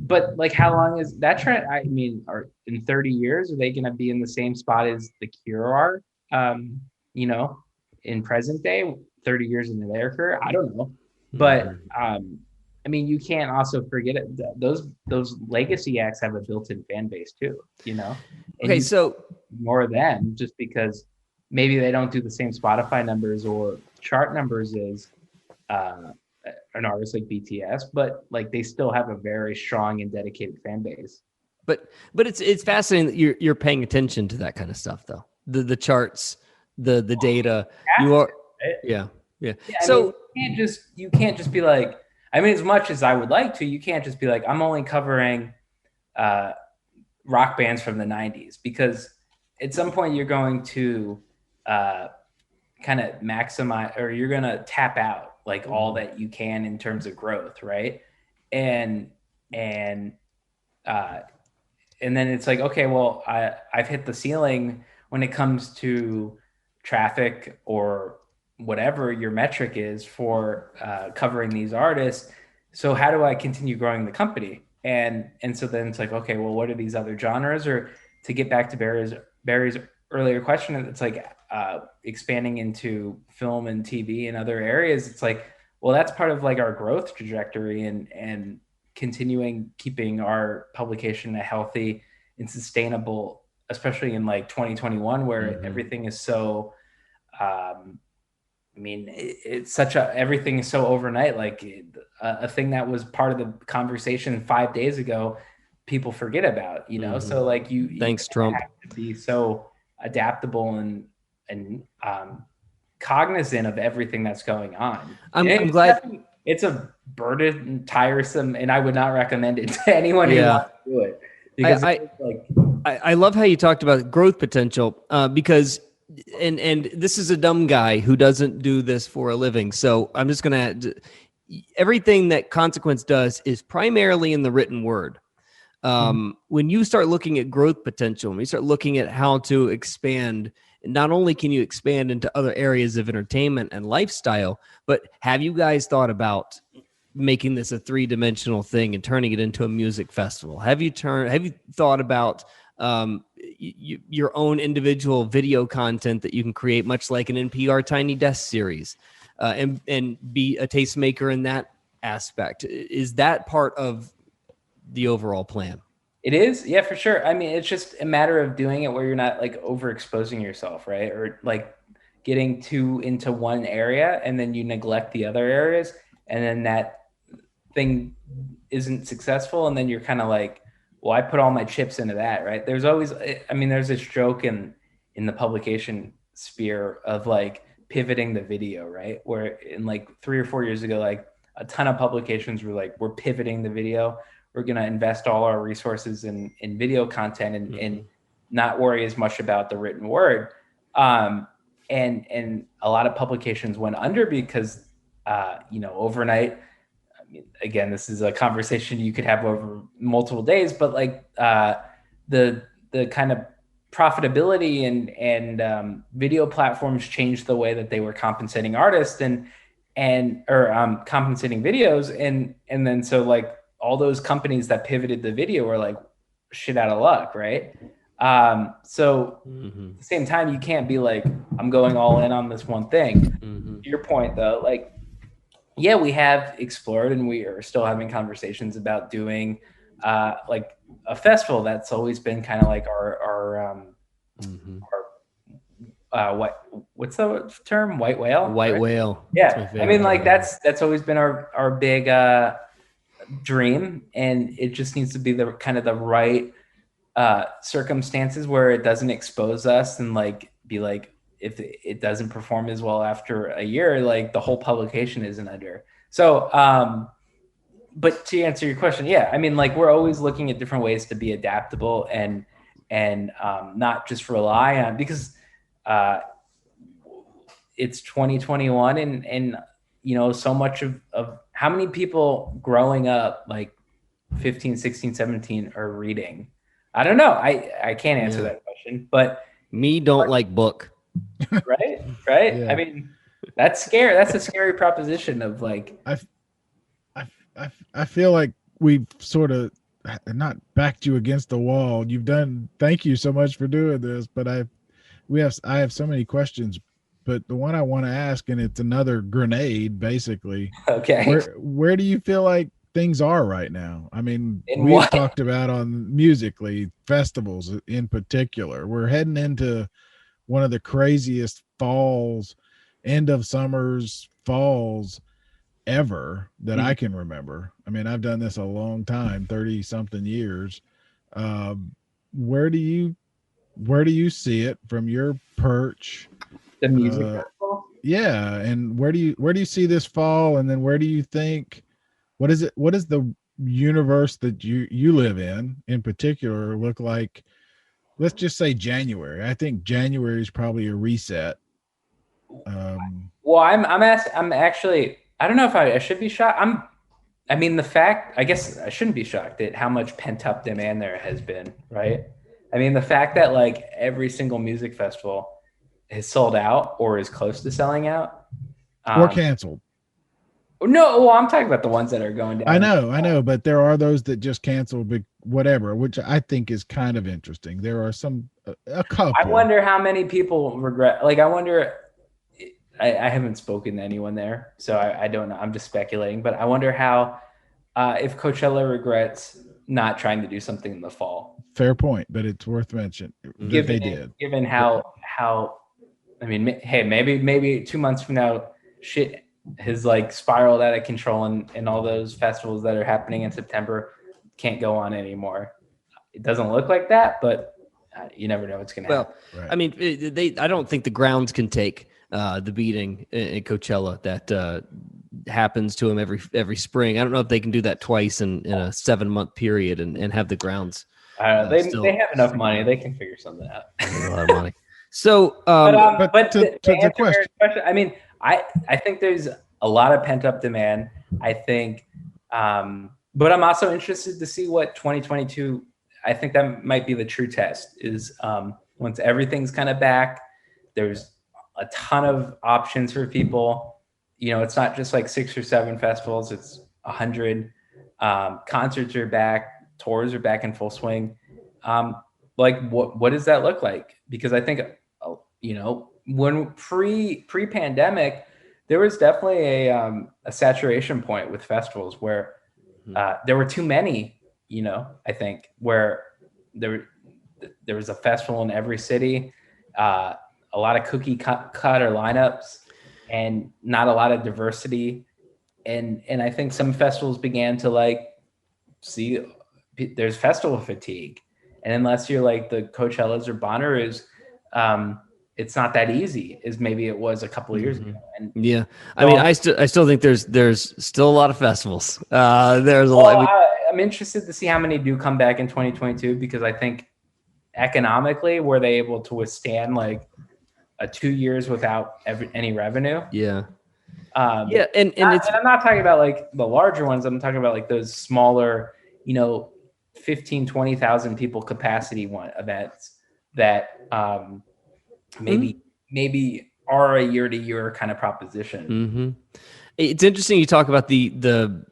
but like, how long is that trend? I mean, are in 30 years, are they going to be in the same spot as the Cure are? You know, in present day, 30 years into their career, I don't know. But I mean, you can't also forget it. Those legacy acts have a built-in fan base too, you know. And okay, so more them just because maybe they don't do the same Spotify numbers or chart numbers as an artist like BTS, but like they still have a very strong and dedicated fan base. But it's fascinating that you're paying attention to that kind of stuff, though. The charts, the data. You are, yeah. So I mean, you can't just be like. I mean, as much as I would like to, you can't just be like, I'm only covering rock bands from the 90s, because at some point you're going to kind of maximize, or you're going to tap out like all that you can in terms of growth, right? And then it's like, okay, well, I've hit the ceiling when it comes to traffic or whatever your metric is for covering these artists. So how do I continue growing the company? And so then it's like, okay, well, what are these other genres? Or to get back to Barry's earlier question, it's like expanding into film and TV and other areas. It's like, well, that's part of like our growth trajectory and continuing keeping our publication a healthy and sustainable, especially in like 2021, where everything is so I mean, it's such everything is so overnight. Like a thing that was part of the conversation 5 days ago, people forget about, you know? So like thanks, Trump, have to be so adaptable and cognizant of everything that's going on. I'm glad it's a burden, tiresome, and I would not recommend it to anyone who wants to do it. Because I love how you talked about growth potential because and this is a dumb guy who doesn't do this for a living. So I'm just going to everything that Consequence does is primarily in the written word. When you start looking at growth potential, when you start looking at how to expand, not only can you expand into other areas of entertainment and lifestyle, but have you guys thought about making this a 3-dimensional thing and turning it into a music festival? Have you thought about your own individual video content that you can create, much like an NPR Tiny Desk series, and be a tastemaker in that aspect? Is that part of the overall plan? It is, yeah, for sure. I mean, it's just a matter of doing it where you're not like overexposing yourself, right? Or like getting too into one area and then you neglect the other areas, and then that thing isn't successful, and then you're kind of like, well, I put all my chips into that, right? There's always, I mean, there's this joke in the publication sphere of like pivoting the video, right? Where in like 3 or 4 years ago, like a ton of publications were like, we're pivoting the video. We're going to invest all our resources in video content and not worry as much about the written word. And a lot of publications went under because, overnight, I mean, again, this is a conversation you could have over multiple days, but like the kind of profitability and video platforms changed the way that they were compensating artists and compensating videos. And then so like all those companies that pivoted the video were like shit out of luck, right? So at the same time, you can't be like, I'm going all in on this one thing. To your point though, like, yeah, we have explored and we are still having conversations about doing like a festival. That's always been kind of like our what's the term? White whale? White right? whale. Yeah. I mean, like that's always been our big dream, and it just needs to be the kind of the right circumstances where it doesn't expose us and like be like, if it doesn't perform as well after a year, like the whole publication isn't under. So, but to answer your question, yeah, I mean, like we're always looking at different ways to be adaptable and not just rely on, because it's 2021 and so much of how many people growing up like 15, 16, 17 are reading? I don't know. I can't answer that question, but me don't like book. Right. Yeah. I mean, that's scary. That's a scary proposition of like, I feel like we've sort of not backed you against the wall. Thank you so much for doing this, but I have so many questions, but the one I want to ask, and it's another grenade, basically. Okay. Where do you feel like things are right now? I mean, We've talked about on musically, festivals in particular. We're heading into one of the craziest falls, end of summers, falls ever that I can remember. I mean, I've done this a long time, 30 something years. Where do you see it from your perch? The music festival? Yeah. And where do you see this fall? And then where do you think, what is the universe that you live in particular look like? Let's just say January. I think January is probably a reset. Well, I'm actually, I don't know if I should be shocked. I guess I shouldn't be shocked at how much pent up demand there has been, right? I mean, the fact that like every single music festival is sold out or is close to selling out. Or canceled. No, well, I'm talking about the ones that are going down. I know, but there are those that just cancel, whatever, which I think is kind of interesting. There are a couple. I wonder how many people regret. Like, I wonder. I haven't spoken to anyone there, so I don't know. I'm just speculating, but I wonder how if Coachella regrets not trying to do something in the fall. Fair point, but it's worth mentioning that they did. Given how I mean, hey, maybe 2 months from now, shit has like spiraled out of control, and all those festivals that are happening in September can't go on anymore. It doesn't look like that, but you never know what's going to happen. Well, right. I mean, I don't think the grounds can take the beating in Coachella that happens to them every spring. I don't know if they can do that twice in a 7-month period and have the grounds. They have enough money. They can figure something out. A lot of money. So, but to the question, I mean, I think there's a lot of pent up demand. I think, but I'm also interested to see what 2022. I think that might be the true test. Is once everything's kind of back, there's a ton of options for people. You know, it's not just like 6 or 7 festivals, it's 100. Concerts are back, tours are back in full swing. Like what does that look like? Because I think, you know, when pre-pandemic, there was definitely a saturation point with festivals where there were too many, you know, I think, where there was a festival in every city, a lot of cookie cutter lineups, and not a lot of diversity. And I think some festivals began to like see there's festival fatigue. And unless you're like the Coachellas or Bonnaroos, it's not that easy as maybe it was a couple of years ago. And yeah, I mean, I still think there's still a lot of festivals. There's a lot. I'm interested to see how many do come back in 2022, because I think economically, were they able to withstand like a 2 years without any revenue? Yeah. And I'm not talking about like the larger ones. I'm talking about like those smaller, you know, 15, 20,000 people capacity events that maybe are a year-to-year kind of proposition. Mm-hmm. It's interesting you talk about the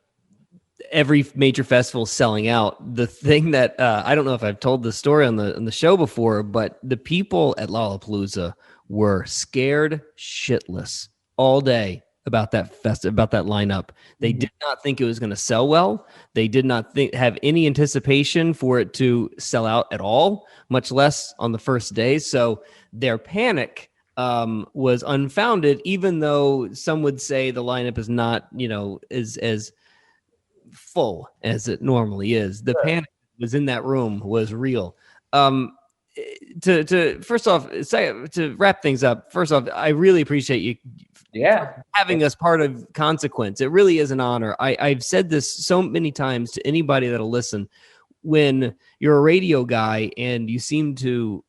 every major festival selling out. The thing that I don't know if I've told this story on the show before, but the people at Lollapalooza were scared shitless all day about that about that lineup. They did not think it was going to sell well. They did not have any anticipation for it to sell out at all, much less on the first day. So their panic was unfounded, even though some would say the lineup is not, you know, as full as it normally is. The panic was in that room was real. To first off, to wrap things up, first off, I really appreciate you having us part of Consequence. It really is an honor. I've said this so many times to anybody that'll listen. When you're a radio guy and you seem to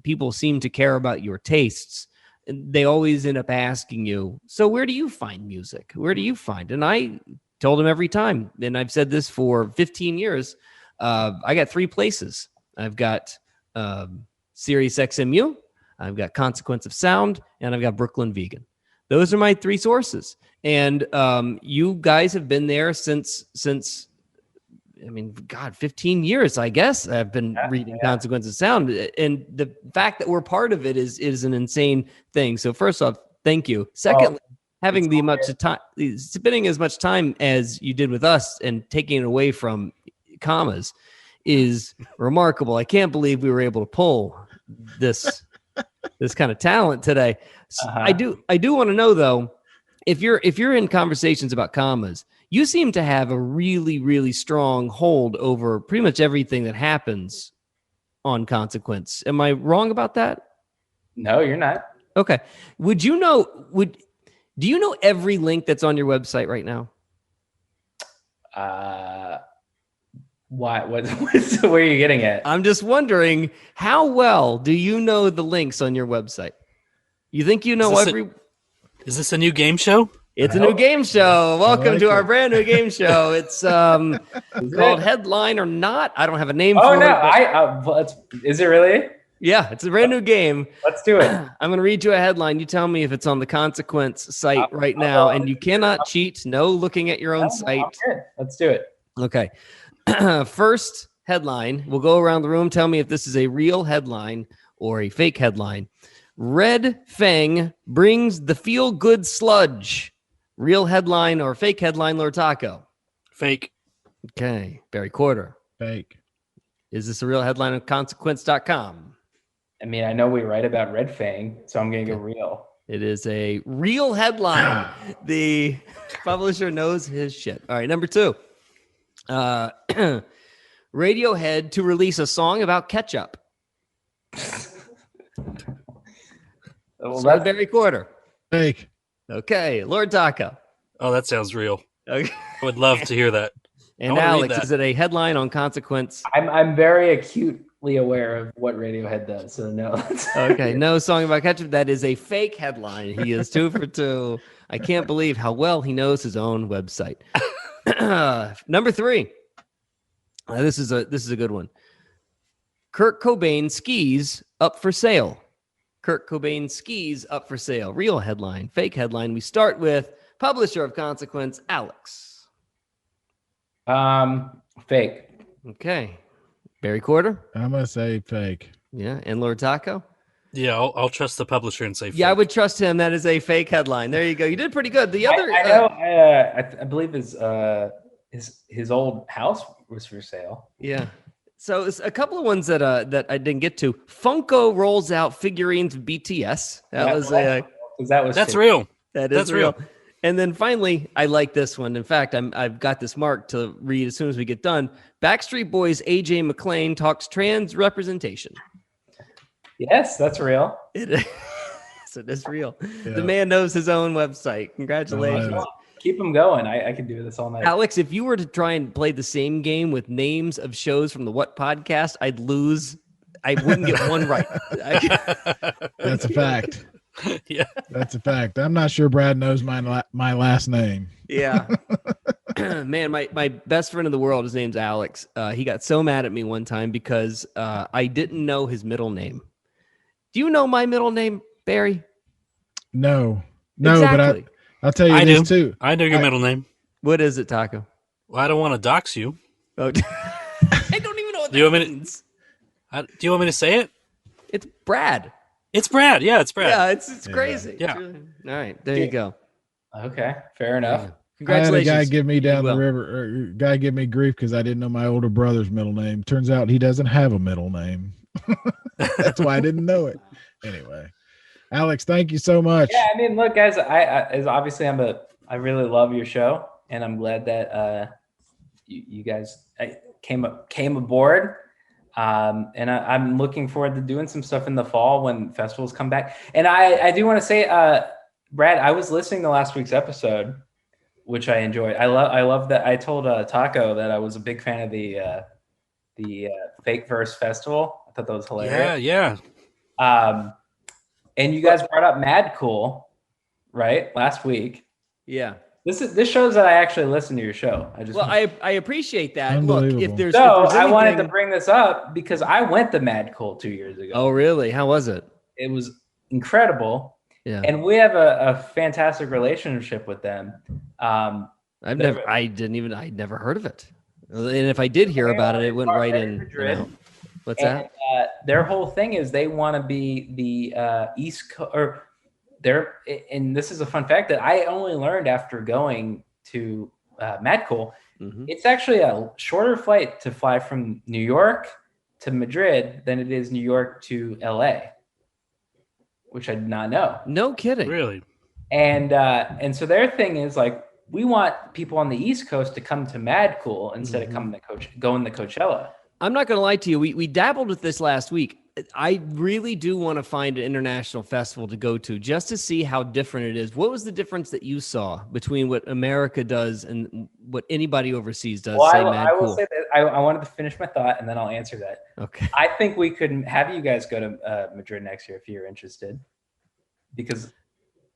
people seem to care about your tastes, they always end up asking you, so where do you find music? Where do you find? And I told them every time, and I've said this for 15 years, I got 3 places. I've got Sirius XMU, I've got Consequence of Sound, and I've got Brooklyn Vegan. Those are my 3 sources. And you guys have been there since I mean, God, 15 years, I guess I've been reading Consequences of Sound. And the fact that we're part of it is an insane thing. So first off, thank you. Secondly, having spending as much time as you did with us and taking it away from commas is remarkable. I can't believe we were able to pull this kind of talent today. I do want to know though, if you're in conversations about commas, you seem to have a really, really strong hold over pretty much everything that happens on Consequence. Am I wrong about that? No, you're not. Okay. Do you know every link that's on your website right now? Why? Where are you getting at? I'm just wondering, how well do you know the links on your website? You think you know every... Is this a new game show? It's a new game show. Welcome to our brand new game show. It's called Headline or Not. I don't have a name for it. But... is it really? Yeah, it's a brand new game. Let's do it. I'm going to read you a headline. You tell me if it's on the Consequence site right now, and you cannot cheat. No looking at your own site. Okay. Let's do it. Okay. First headline. We'll go around the room. Tell me if this is a real headline or a fake headline. Red Fang brings the feel-good sludge. Real headline or fake headline, Lord Taco? Fake. Okay. Barry Quarter? Fake. Is this a real headline on consequence.com? I mean, I know we write about Red Fang, so I'm going to go real. It is a real headline. The publisher knows his shit. All right, number 2. Radiohead to release a song about ketchup. Well, that's Barry Quarter. Fake. Okay, Lord Taco. Oh, that sounds real. Okay. I would love to hear that. And Alex, is it a headline on Consequence? I'm very acutely aware of what Radiohead does, so no. Okay, no song about ketchup. That is a fake headline. He is 2 for 2. I can't believe how well he knows his own website. Number 3. This is a good one. Kurt Cobain skis up for sale. Kurt Cobain skis up for sale. Real headline, fake headline. We start with publisher of Consequence, Alex. Fake. Okay. Barry Quarter? I'm going to say fake. Yeah. And Lord Taco? Yeah, I'll trust the publisher and say fake. Yeah, I would trust him. That is a fake headline. There you go. You did pretty good. The other... I know. I believe his old house was for sale. Yeah. So it's a couple of ones that I didn't get to. Funko rolls out figurines of BTS. That's real. That's real. And then finally, I like this one. In fact, I've got this marked to read as soon as we get done. Backstreet Boys AJ McLean talks trans representation. Yes, that's real. It is real. Yeah. The man knows his own website. Congratulations. Keep them going. I could do this all night. Alex, if you were to try and play the same game with names of shows from the What Podcast, I'd lose. I wouldn't get one right. That's a fact. Yeah, that's a fact. I'm not sure Brad knows my last name. Yeah. Man, my best friend in the world, his name's Alex. He got so mad at me one time because I didn't know his middle name. Do you know my middle name, Barry? No, exactly. But I'll tell you this too. I know your middle name. What is it, Taco? Well, I don't want to dox you. Oh, I don't even know what that means. Do you want me to say it? It's Brad. It's Brad. Yeah, it's Brad. Yeah, it's crazy. Yeah. All right, there you go. Okay, fair enough. Yeah. Congratulations. I had a guy give me down the river. Guy give me grief because I didn't know my older brother's middle name. Turns out he doesn't have a middle name. That's why I didn't know it. Anyway, Alex, thank you so much. Yeah, I mean, look, guys, I really love your show, and I'm glad that you guys came aboard. And I'm looking forward to doing some stuff in the fall when festivals come back. And I do want to say, Brad, I was listening to last week's episode, which I enjoyed. I love that. I told Taco that I was a big fan of the Fake Verse Festival. I thought that was hilarious. Yeah. And you guys brought up Mad Cool, right? Last week. Yeah. This shows that I actually listen to your show. I appreciate that. Look, if there's I wanted to bring this up because I went to Mad Cool 2 years ago. Oh, really? How was it? It was incredible. Yeah. And we have a fantastic relationship with them. I'd never heard of it. And if I did hear about it, it went right in. Madrid. You know. What's that? Their whole thing is they want to be the East Coast, or they're, and this is a fun fact that I only learned after going to Mad Cool. Mm-hmm. It's actually a shorter flight to fly from New York to Madrid than it is New York to LA, which I did not know. No kidding. Really? And so their thing is like, we want people on the East Coast to come to Mad Cool instead of coming to going to Coachella. I'm not going to lie to you. We dabbled with this last week. I really do want to find an international festival to go to just to see how different it is. What was the difference that you saw between what America does and what anybody overseas does? Well, I will say that I wanted to finish my thought and then I'll answer that. Okay. I think we could have you guys go to Madrid next year if you're interested, because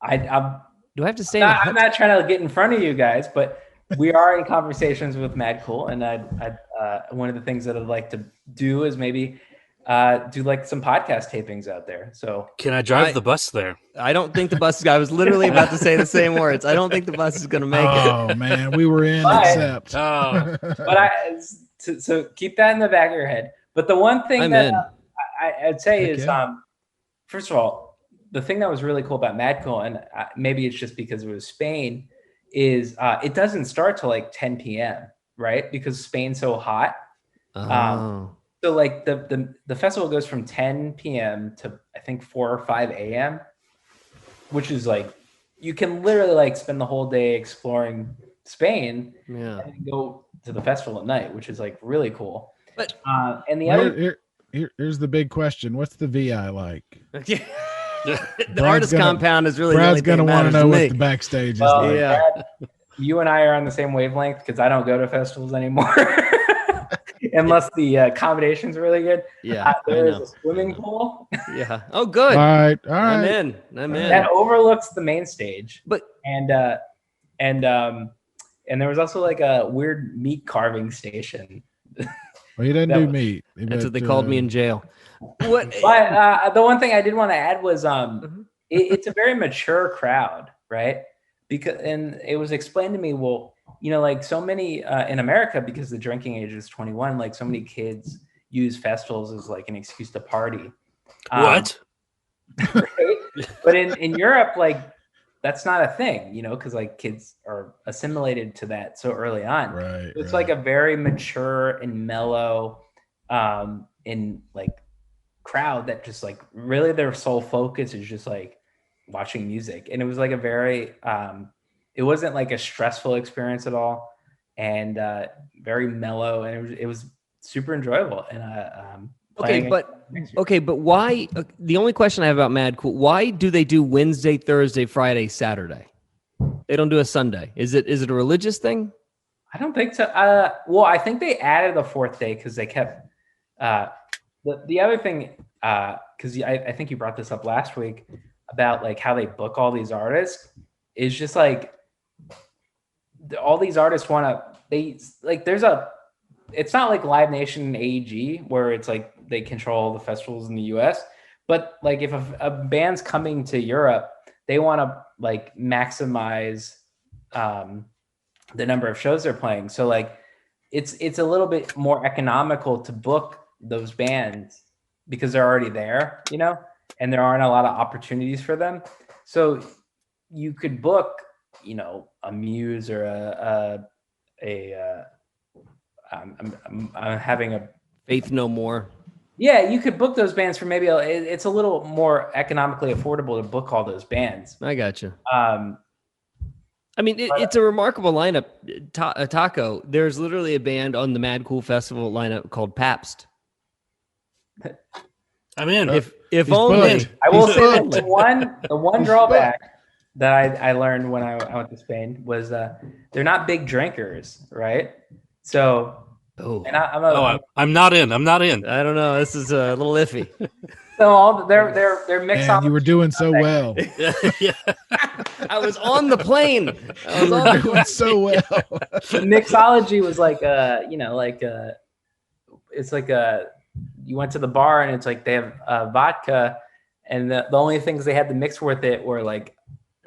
I'm do I have to stay? I'm not trying to get in front of you guys, but we are in conversations with Mad Cool, and one of the things that I'd like to do is maybe do like some podcast tapings out there. So can I drive the bus there? I don't think the bus. I was literally about to say the same words. I don't think the bus is going to make it. Oh man, we were in except. But so keep that in the back of your head. But the one thing I'd say is, first of all, the thing that was really cool about Mad Cool, and maybe it's just because it was Spain, is it doesn't start till like 10 p.m. right? Because Spain's so hot. So like the festival goes from 10 p.m. to I think 4 or 5 a.m., which is like you can literally like spend the whole day exploring Spain and go to the festival at night, which is like really cool. But and the here's the big question: what's the VI like? The artist compound is really Brad's going to want to know what the backstage is like. Yeah. Brad, you and I are on the same wavelength because I don't go to festivals anymore unless the accommodations are really good. Yeah, there is a swimming pool. Yeah. Oh, good. All right. I'm in. That overlooks the main stage. But and there was also like a weird meat carving station. Well, he doesn't do meat. That's what they called me in jail. What? But the one thing I did want to add was it's a very mature crowd, right? And it was explained to me, well, you know, like so many in America, because the drinking age is 21, like so many kids use festivals as like an excuse to party. What? Right? But in Europe, like that's not a thing, you know, because like kids are assimilated to that so early on. Right. It's like a very mature and mellow in like crowd that just like really their sole focus is just like watching music. And it was like a very it wasn't like a stressful experience at all, and very mellow, and it was super enjoyable. And but why? The only question I have about Mad Cool: why do they do Wednesday, Thursday, Friday, Saturday? They don't do a Sunday. Is it a religious thing? I don't think so. Well, I think they added a fourth day because they kept the other thing. Because I think you brought this up last week about like how they book all these artists is just like all these artists want to. It's not like Live Nation and AEG where it's like they control the festivals in the US, but like if a band's coming to Europe, they want to like maximize the number of shows they're playing. So like it's a little bit more economical to book those bands because they're already there, you know, and there aren't a lot of opportunities for them. So you could book, you know, a Muse or I'm having a Faith No More. Yeah, you could book those bands for maybe it's a little more economically affordable to book all those bands. I got you. I mean, it's a remarkable lineup. Taco, there's literally a band on the Mad Cool Festival lineup called Pabst. I'm in. If only. I will say that the one drawback that I learned when I went to Spain was they're not big drinkers, right? So, I'm not in. I don't know. This is a little iffy. So all their mixology. Man, you were doing so well. Yeah. I was on the plane. You were doing so well. The mixology was like it's like you went to the bar and it's like they have vodka, and the only things they had to mix with it were like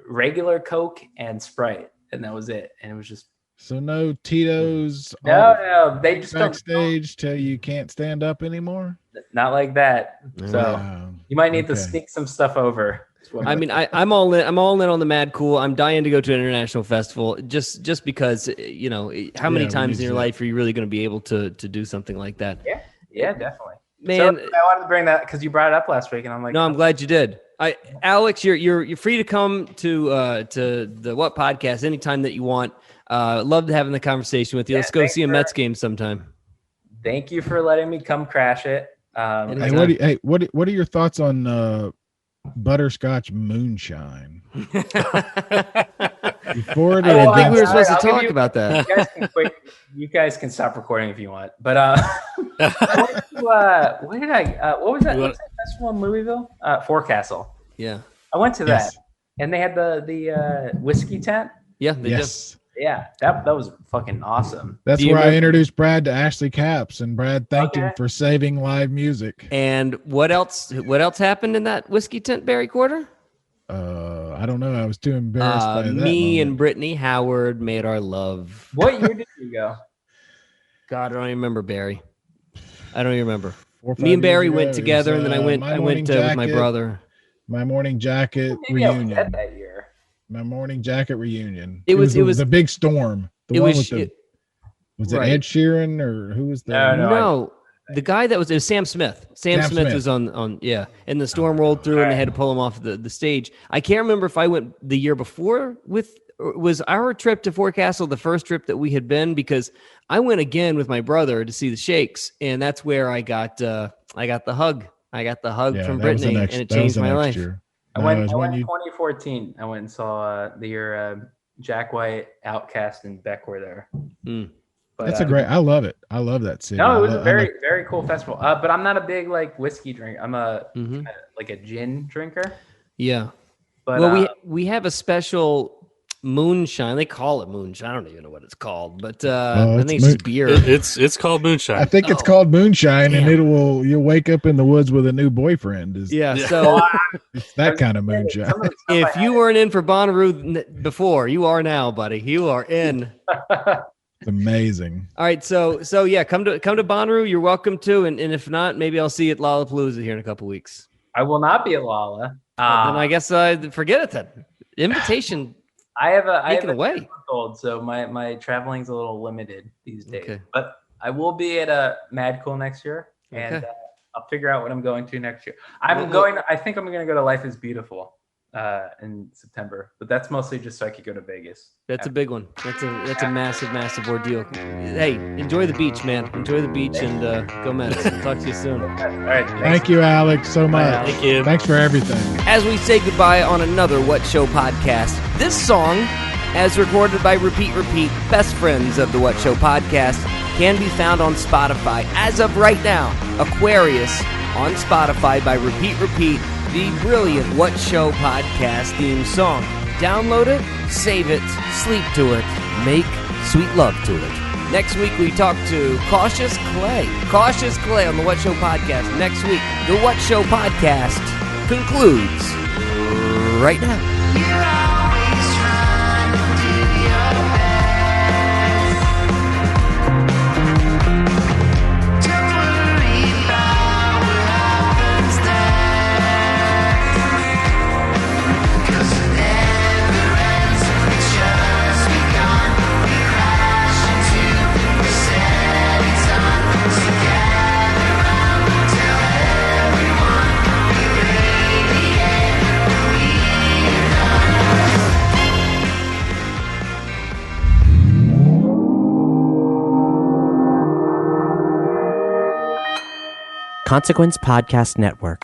regular Coke and Sprite, and that was it. And it was just So no Tito's. No, they just backstage till you can't stand up anymore. Not like that. So you might need to sneak some stuff over. I mean, I'm all in. I'm all in on the Mad Cool. I'm dying to go to an international festival just because, you know, how many times in your life are you really going to be able to do something like that? Yeah, definitely. Man, so I wanted to bring that because you brought it up last week, and I'm like, no, I'm glad you did. Alex, you're free to come to the What Podcast anytime that you want. Love to having the conversation with you. Let's go see a Mets game sometime. Thank you for letting me come crash it. What are your thoughts on butterscotch moonshine? Before I didn't think we were supposed to talk about that. You guys can stop recording if you want. But what was that? What's that festival in Louisville? Forecastle. Yeah, I went to that, and they had the whiskey tent. Yeah, they just. Yeah, that was fucking awesome. That's where I introduced Brad to Ashley Caps, and Brad thanked him for saving live music. And what else happened in that whiskey tent, Barry Quarter? I don't know. I was too embarrassed by that. Me and Brittany Howard made our love. What year did you go? God, I don't even remember, Barry. I don't even remember. Me and Barry went together, and then I went with my brother. My morning jacket reunion. That year. My morning jacket reunion. It was the big storm. Was it Ed Sheeran or who was that? No. The guy that was Sam Smith. Sam Smith was on and the storm rolled through and they had to pull him off the stage. I can't remember if I went the year before was our trip to Forecastle the first trip that we had been, because I went again with my brother to see the Shakes, and that's where I got the hug. I got the hug from Brittany, and it changed my life. I went in 2014. I went and saw the year Jack White, Outkast, and Beck were there. But, that's I love it. I love that city. No, it was a very, very cool festival. But I'm not a big whiskey drinker. I'm like a gin drinker. Yeah. But, well, we have a special moonshine. They call it moonshine. I don't even know what it's called, but I think it's just beer. It's called moonshine. I think it's called moonshine, and you'll wake up in the woods with a new boyfriend. So it's that kind of moonshine. If you weren't in for Bonnaroo before, you are now, buddy. You are in. It's amazing. All right, so yeah, come to Bonnaroo. You're welcome to, and if not, maybe I'll see you at Lollapalooza here in a couple weeks. I will not be at Lolla. Then I guess I forget it then. Invitation. I have a away. Old, so my traveling's a little limited these days. Okay. But I will be at a Mad Cool next year, and I'll figure out what I'm going to next year. I think I'm going to go to Life is Beautiful in September, but that's mostly just so I could go to Vegas. That's a big one. That's a massive ordeal. Hey, enjoy the beach, man. Enjoy the beach, and go Mets. Talk to you soon. All right. Thank you, Alex, so much. Thank you. Thanks for everything. As we say goodbye on another What Show podcast, this song, as recorded by Repeat, best friends of the What Show podcast, can be found on Spotify. As of right now, Aquarius on Spotify by Repeat, the brilliant What Show podcast theme song. Download it, save it, sleep to it, make sweet love to it. Next week, we talk to Cautious Clay on the What Show podcast. Next week, the What Show podcast concludes right now. Consequence Podcast Network.